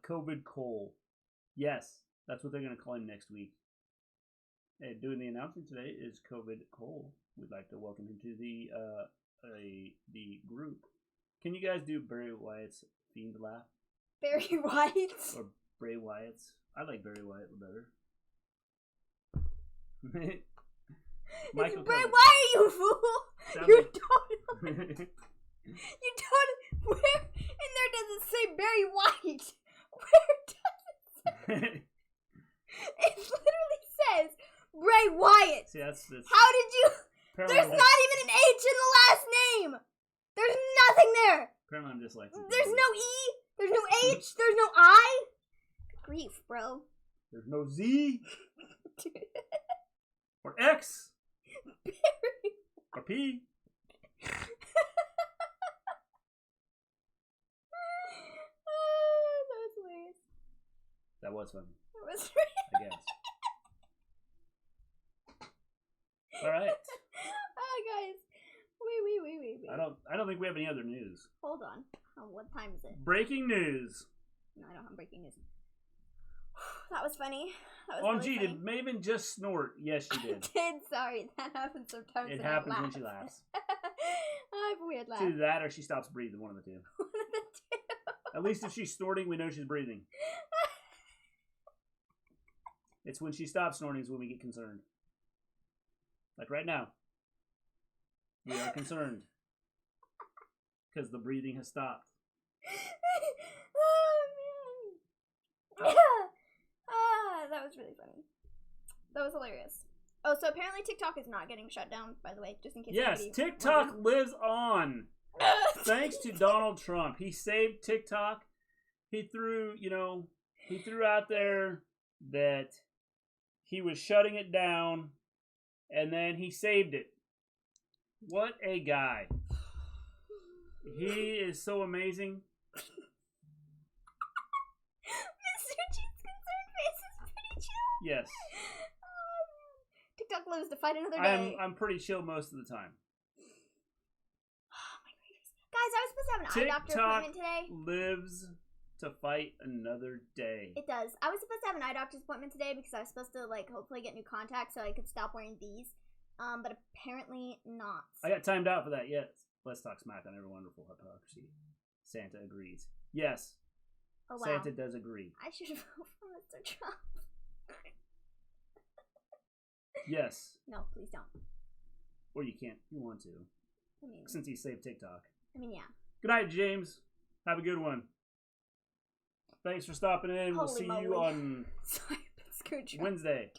COVID Cole. Yes, that's what they're going to call him next week. And doing the announcement today is COVID Cole. We'd like to welcome him to the group. Can you guys do Barry Wyatt's Fiend laugh? Barry Wyatt? Or Bray Wyatt's? I like Barry Wyatt better. Michael Bray Wyatt, you fool! You're like... totally... You don't. Where in there does it say Barry White? Where does it say? It literally says Bray Wyatt. See, that's how did you? There's not even an H in the last name. There's nothing there. Apparently, I'm just like. There's no E. There's no H. There's no I. Grief, bro. There's no Z. Or X. Barry. Or P. That was hilarious. That was funny. That was I guess. All right. Guys. Wait. I don't think we have any other news. Hold on. Oh, what time is it? Breaking news. No, I don't have breaking news. That was funny. That was On really G, funny. did Maven just snort? Yes, she did. I did. Sorry, that happens sometimes. It happens when she laughs. I have a weird laugh. It's either that or she stops breathing. One of the two. One of the two. At least if she's snorting, we know she's breathing. It's when she stops snorting is when we get concerned. Like right now. We are concerned. Because the breathing has stopped. Oh, man. That was really funny. That was hilarious. Oh, so apparently TikTok is not getting shut down, by the way, just in case. Yes, TikTok lives on. Thanks to Donald Trump. He saved TikTok. He threw out there that he was shutting it down, and then he saved it. What a guy. He is so amazing. Mr. G's concerned face is pretty chill. Yes. TikTok lives to fight another day. I'm pretty chill most of the time. Oh my goodness. Guys, I was supposed to have an eye doctor appointment today. Lives to fight another day. It does. I was supposed to have an eye doctor's appointment today because I was supposed to hopefully get new contacts so I could stop wearing these. But apparently not. I got timed out for that. Yes. Let's talk smack on every wonderful hypocrisy. Santa agrees. Yes. Oh, wow. Santa does agree. I should vote for Mr. Trump. Yes. No, please don't. Or you can't. You want to. I mean, since he saved TikTok. I mean, yeah. Good night, James. Have a good one. Thanks for stopping in. We'll see you on Wednesday.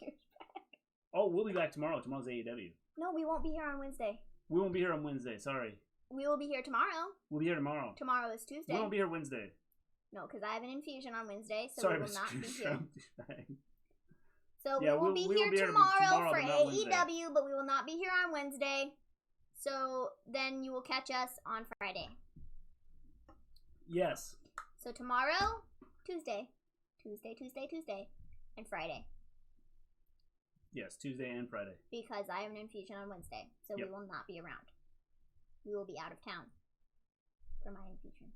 Oh, we'll be back tomorrow. Tomorrow's AEW. No, we won't be here on Wednesday. We won't be here on Wednesday. Sorry. We will be here tomorrow. We'll be here tomorrow. Tomorrow is Tuesday. We won't be here Wednesday. No, because I have an infusion on Wednesday, so Sorry, we will not be here. So yeah, we will be here tomorrow for AEW, but we will not be here on Wednesday. So then you will catch us on Friday. Yes. So tomorrow, Tuesday, and Friday. Yes, Tuesday and Friday. Because I have an infusion on Wednesday, so we will not be around. We will be out of town for my infusion.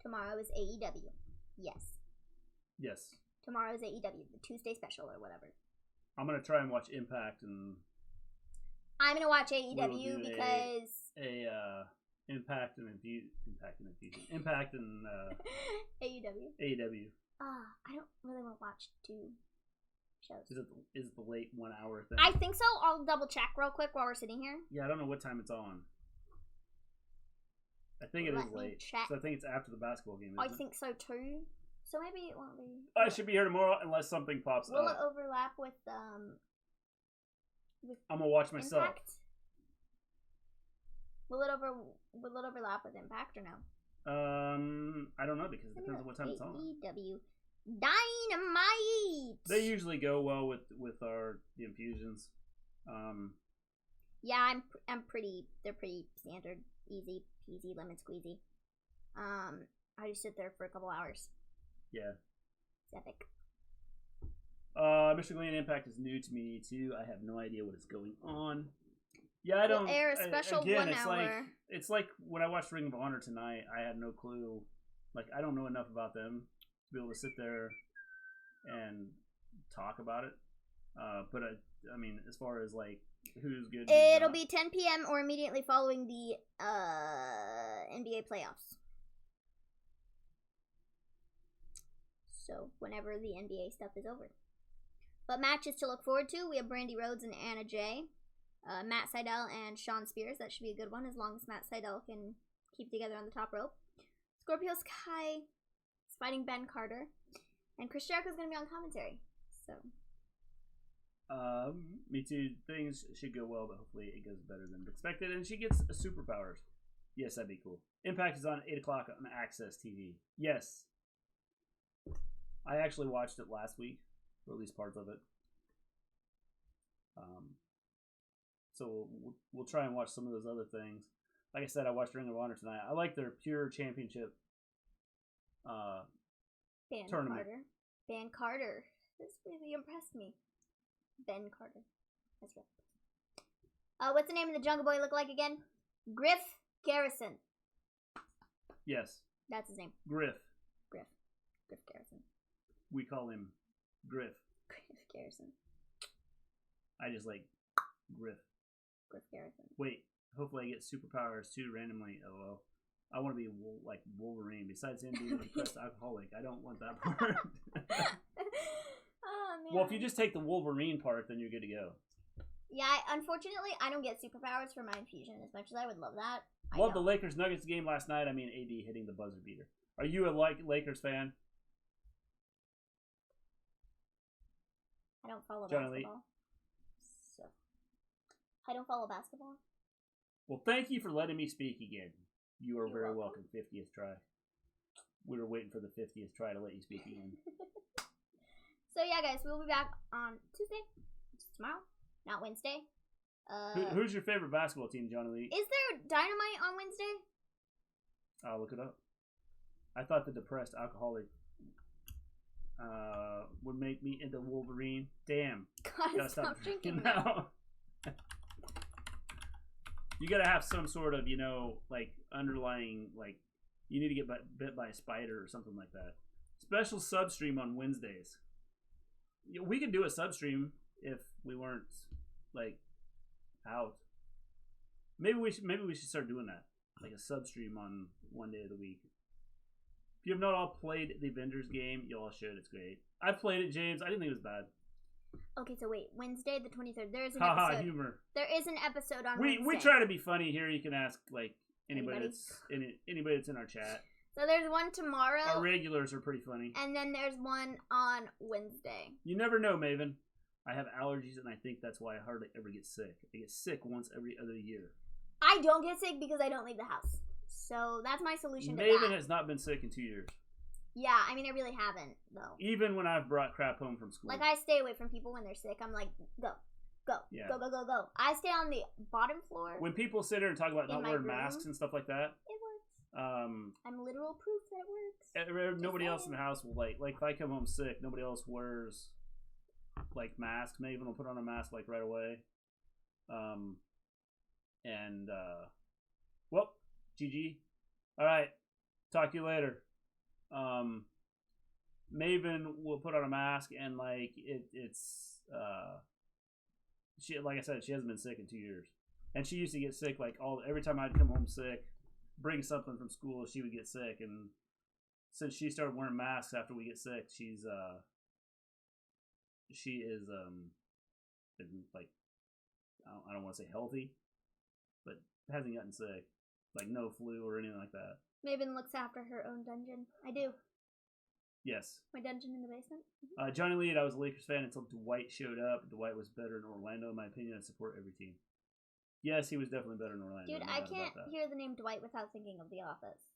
Tomorrow is AEW. Yes. Yes. Tomorrow is AEW, the Tuesday special or whatever. I'm going to try and watch Impact and... I'm going to watch AEW because... Impact and Infusion. Impact and... AEW. AEW. I don't really want to watch two shows. Is it the late 1 hour thing? I think so. I'll double check real quick while we're sitting here. Yeah, I don't know what time it's on. I think it is late. Check. So I think it's after the basketball game. I think so too. So maybe it won't be. I should be here tomorrow unless something pops up. Will it overlap with I'm gonna watch myself. Impact? Will it overlap with Impact or no? I don't know because it depends on what time it's on. AEW Dynamite. They usually go well with the infusions. Yeah, they're pretty standard, easy peasy, lemon squeezy. I just sit there for a couple hours. Yeah. It's epic. Mister Gleen Impact is new to me too. I have no idea what is going on. Yeah, I don't. We'll air a special again, 1 hour. It's like when I watched Ring of Honor tonight. I had no clue. Like I don't know enough about them to be able to sit there and talk about it. But I mean, as far as like who's good, it'll be 10 p.m. or immediately following the NBA playoffs. So whenever the NBA stuff is over. But matches to look forward to, we have Brandy Rhodes and Anna Jay. Matt Sydal and Sean Spears. That should be a good one as long as Matt Sydal can keep together on the top rope. Scorpio Sky is fighting Ben Carter. And Chris Jericho's going to be on commentary. So. Me too. Things should go well, but hopefully it goes better than expected. And she gets superpowers. Yes, that'd be cool. Impact is on 8 o'clock on Access TV. Yes. I actually watched it last week, or at least parts of it. So we'll try and watch some of those other things. Like I said, I watched Ring of Honor tonight. I like their Pure Championship tournament. Ben Carter. This really impressed me. Ben Carter. That's right. What's the name of the Jungle Boy look like again? Griff Garrison. Yes. That's his name. Griff Garrison. We call him Griff. Griff Garrison. I just like Griff Garrison. Wait, hopefully I get superpowers too randomly. LOL. I want to be like Wolverine. Besides him being a depressed alcoholic, I don't want that part. Oh, man. Well, if you just take the Wolverine part, then you're good to go. Yeah, unfortunately, I don't get superpowers for my infusion as much as I would love that. Love the Lakers Nuggets game last night. I mean, AD hitting the buzzer beater. Are you a Lakers fan? I don't follow Johnny basketball. So, I don't follow basketball. Well, thank you for letting me speak again. You are You're very welcome. 50th try. We were waiting for the 50th try to let you speak again. So yeah, guys, we'll be back on Tuesday, which is tomorrow, not Wednesday. Who's your favorite basketball team, Johnny Lee? Is there Dynamite on Wednesday? I'll look it up. I thought the depressed alcoholic would make me into Wolverine. Damn. Gotta stop drinking now. You gotta have some sort of, like, underlying, like, you need to get bit by a spider or something like that. Special substream on Wednesdays. We could do a substream if we weren't, like, out. Maybe we should start doing that, like a substream on one day of the week. If you have not all played the Avengers game, you all should. It's great. I played it, James. I didn't think it was bad. Okay, so wait, Wednesday the 23rd. There is an Haha, episode. humor. There is an episode on Wednesday. We try to be funny here. You can ask like anybody that's in our chat. So there's one tomorrow. Our regulars are pretty funny. And then there's one on Wednesday. You never know, Maven. I have allergies, and I think that's why I hardly ever get sick. I get sick once every other year. I don't get sick because I don't leave the house. So that's my solution to that. Maven has not been sick in 2 years. Yeah, I mean, I really haven't, though. Even when I've brought crap home from school. Like, I stay away from people when they're sick. I'm like, go. Yeah. Go. I stay on the bottom floor. When people sit here and talk about not wearing masks and stuff like that. It works. I'm literal proof that it works. Nobody else in the house will, like if I come home sick, nobody else wears, like, masks. Maven will put on a mask, like, right away. Well, GG. Alright. Talk to you later. Maven will put on a mask, and, like, it's she, like I said, she hasn't been sick in 2 years. And she used to get sick, like, every time I'd come home sick, bring something from school, she would get sick. And since she started wearing masks after we get sick, she is been, like, I don't want to say healthy, but hasn't gotten sick, like no flu or anything like that. Maven looks after her own dungeon. I do. Yes. My dungeon in the basement. Johnny Lee, I was a Lakers fan until Dwight showed up. Dwight was better in Orlando, in my opinion. I support every team. Yes, he was definitely better in Orlando. Dude, I can't hear the name Dwight without thinking of The Office.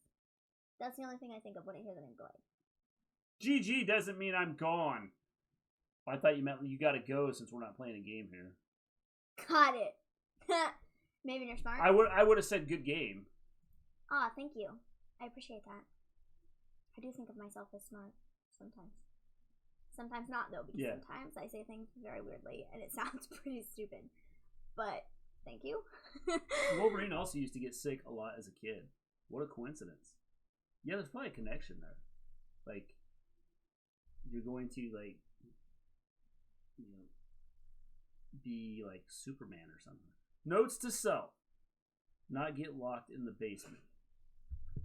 That's the only thing I think of when I hear the name Dwight. GG doesn't mean I'm gone. I thought you meant you gotta go since we're not playing a game here. Got it. Maven, you're smart. I would have said good game. Ah, thank you. I appreciate that. I do think of myself as smart sometimes. Sometimes not, though, because sometimes I say things very weirdly and it sounds pretty stupid. But thank you. Wolverine also used to get sick a lot as a kid. What a coincidence. Yeah, there's probably a connection there. Like, you're going to, like, be like Superman or something. Notes to self: not get locked in the basement.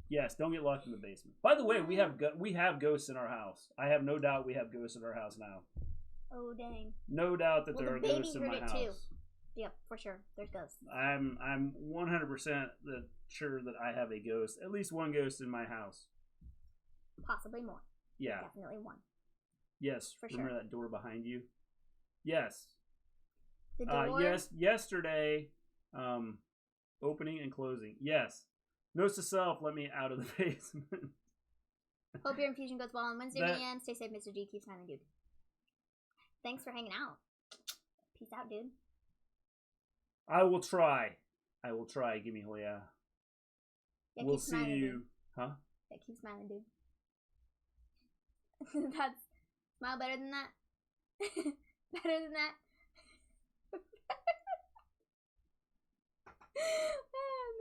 Yes, don't get locked in the basement. By the way, we have ghosts in our house. I have no doubt we have ghosts in our house now. Oh dang! No doubt that there are ghosts in my house. Too. Yep, for sure. There's ghosts. I'm 100% sure that I have a ghost, at least one ghost in my house. Possibly more. Yeah. Definitely one. Yes. For Remember that door behind you? Yes. The door? Yes. Yesterday, opening and closing. Yes. Notes to self, let me out of the basement. Hope your infusion goes well on Wednesday, man. Stay safe, Mr. G. Keep smiling, dude. Thanks for hanging out. Peace out, dude. I will try. Give me Hoya. Yeah, we'll see you. Dude. Huh? Yeah, keep smiling, dude. That's smile better than that. Better than that.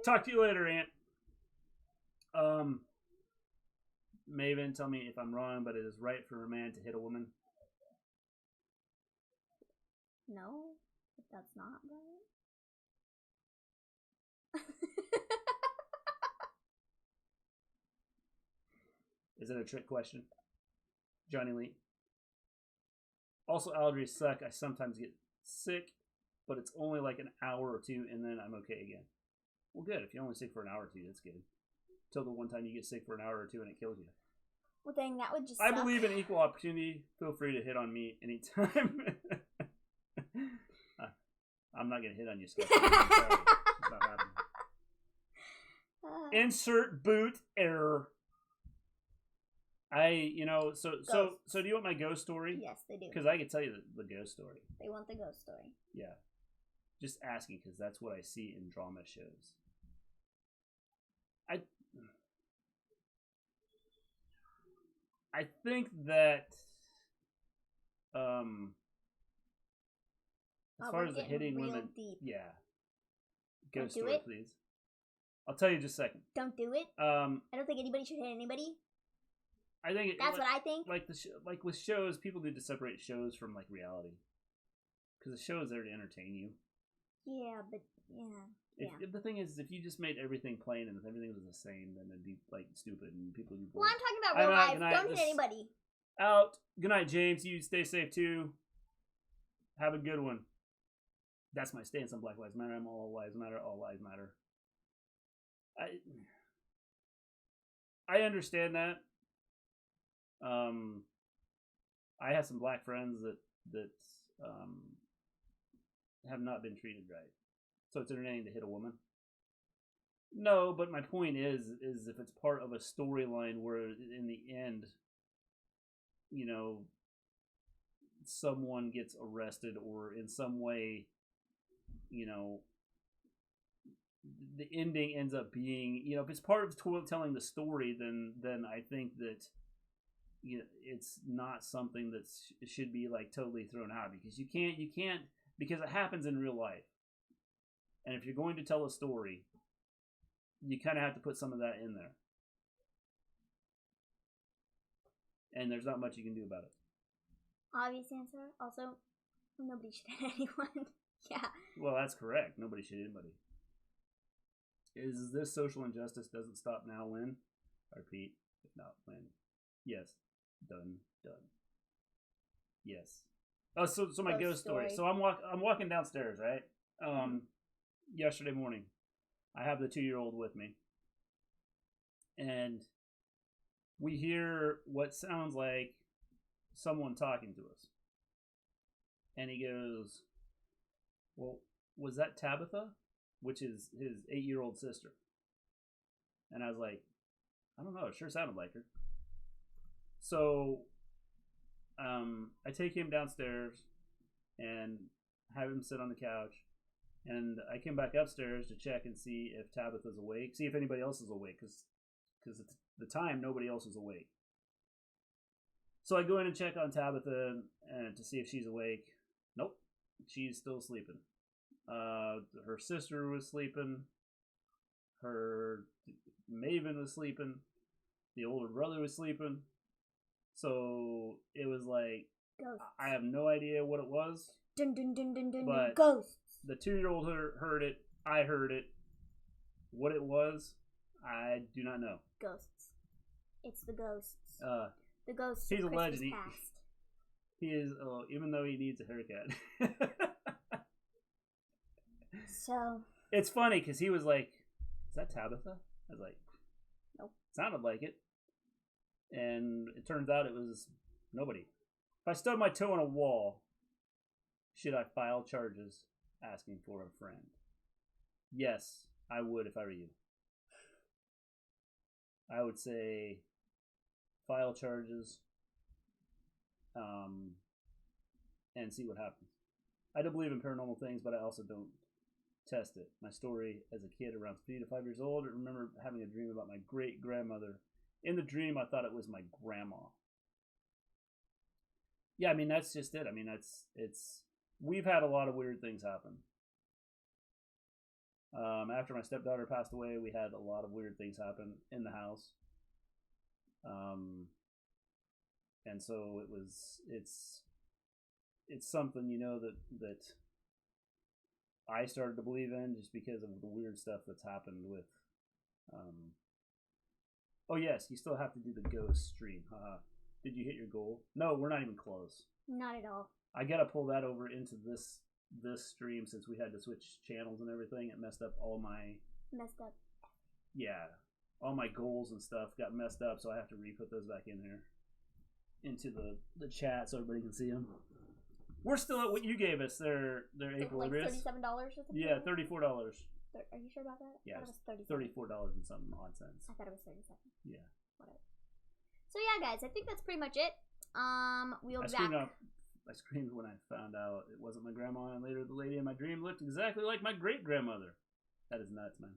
Talk to you later, Aunt. Maven, tell me if I'm wrong, but it is right for a man to hit a woman. No, if that's not right. Is it a trick question? Johnny Lee. Also, allergies suck. I sometimes get sick, but it's only like an hour or two, and then I'm okay again. Well, good. If you're only sick for an hour or two, that's good. Till the one time you get sick for an hour or two and it kills you. Well, dang, that would just I suck. believe in equal opportunity. Feel free to hit on me anytime. I'm not going to hit on you, Scott. Sorry. It's not happening. Insert boot error. So do you want my ghost story? Yes, they do. Because I can tell you the ghost story. They want the ghost story. Yeah. Just asking because that's what I see in drama shows. I think that as far as the hitting women, deep. yeah. Ghost story, please. I'll tell you in just a second. Don't do it. I don't think anybody should hit anybody. I think that's what I think. Like with shows, people need to separate shows from like reality, because the show is there to entertain you. Yeah, but If the thing is, if you just made everything plain and if everything was the same, then it'd be like stupid and people would be bored. Well, I'm talking about real life. Don't hit anybody. Out. Good night, James. You stay safe too. Have a good one. That's my stance on Black Lives Matter. I'm all lives matter. All lives matter. I understand that. I have some black friends that have not been treated right. So it's entertaining to hit a woman. No, but my point is if it's part of a storyline where in the end, you know, someone gets arrested or in some way, you know, the ending ends up being, you know, if it's part of telling the story, then I think that, you know, it's not something that should be like totally thrown out, because you can't because it happens in real life. And if you're going to tell a story, you kind of have to put some of that in there. And there's not much you can do about it. Obvious answer. Also, nobody should hit anyone. Yeah. Well, that's correct. Nobody should hit anybody. Is this social injustice doesn't stop now when? I repeat, if not when. Yes. Done. Yes. Oh, so my ghost story. So I'm walking downstairs, right? Yesterday morning. I have the 2-year-old with me. And we hear what sounds like someone talking to us. And he goes, well, was that Tabitha? Which is his 8-year-old sister. And I was like, I don't know, it sure sounded like her. So I take him downstairs and have him sit on the couch. And I came back upstairs to check and see if Tabitha's awake, see if anybody else is awake, because at the time, nobody else was awake. So I go in and check on Tabitha and to see if she's awake. Nope, she's still sleeping. Her sister was sleeping. Her Maven was sleeping. The older brother was sleeping. So it was like, ghosts. I have no idea what it was. Dun, dun, dun, dun, dun, but ghosts. The 2-year-old heard it. I heard it. What it was, I do not know. Ghosts. It's the ghosts. The ghosts. He's a legend. He is, even though he needs a haircut. So. It's funny because he was like, "Is that Tabitha?" I was like, "Nope." Sounded like it. And it turns out it was nobody. If I stubbed my toe on a wall, should I file charges asking for a friend? Yes, I would if I were you. I would say file charges and see what happens. I do believe in paranormal things, but I also don't test it. My story as a kid, around 3 to 5 years old, I remember having a dream about my great-grandmother. In the dream, I thought it was my grandma. Yeah, I mean, that's just it. I mean, we've had a lot of weird things happen. After my stepdaughter passed away, we had a lot of weird things happen in the house. And so it's something, you know, that I started to believe in just because of the weird stuff that's happened with, oh yes, you still have to do the ghost stream. Did you hit your goal? No, we're not even close. Not at all. I gotta pull that over into this this stream, since we had to switch channels and everything, it messed up all my... Messed up. Yeah. All my goals and stuff got messed up, so I have to re-put those back in there. Into the chat so everybody can see them. We're still at what you gave us. They're equilibrious. $37 or something? Yeah, $34. Are you sure about that? Yeah, I thought it was $37. $34 and some odd cents. I thought it was 37. Yeah. Whatever. So yeah, guys, I think that's pretty much it. We'll be back. I screamed when I found out it wasn't my grandma, and later the lady in my dream looked exactly like my great-grandmother. That is nuts, man.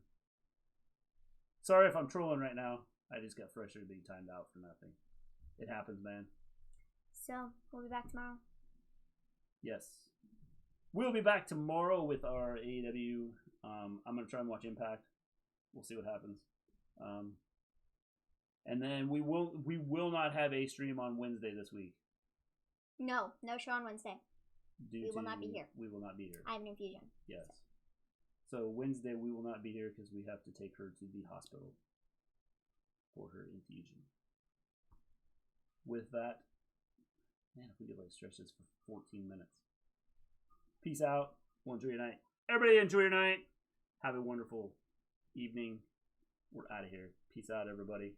Sorry if I'm trolling right now. I just got frustrated being timed out for nothing. It happens, man. So, we'll be back tomorrow. Yes. We'll be back tomorrow with our AEW. I'm going to try and watch Impact. We'll see what happens. And then we will not have a stream on Wednesday this week. No show on Wednesday. We will not be here. We will not be here. I have an infusion. Yes. So Wednesday we will not be here because we have to take her to the hospital for her infusion. With that, man, if we could like stretch this for 14 minutes. Peace out. Well, enjoy your night. Everybody enjoy your night. Have a wonderful evening. We're out of here. Peace out, everybody.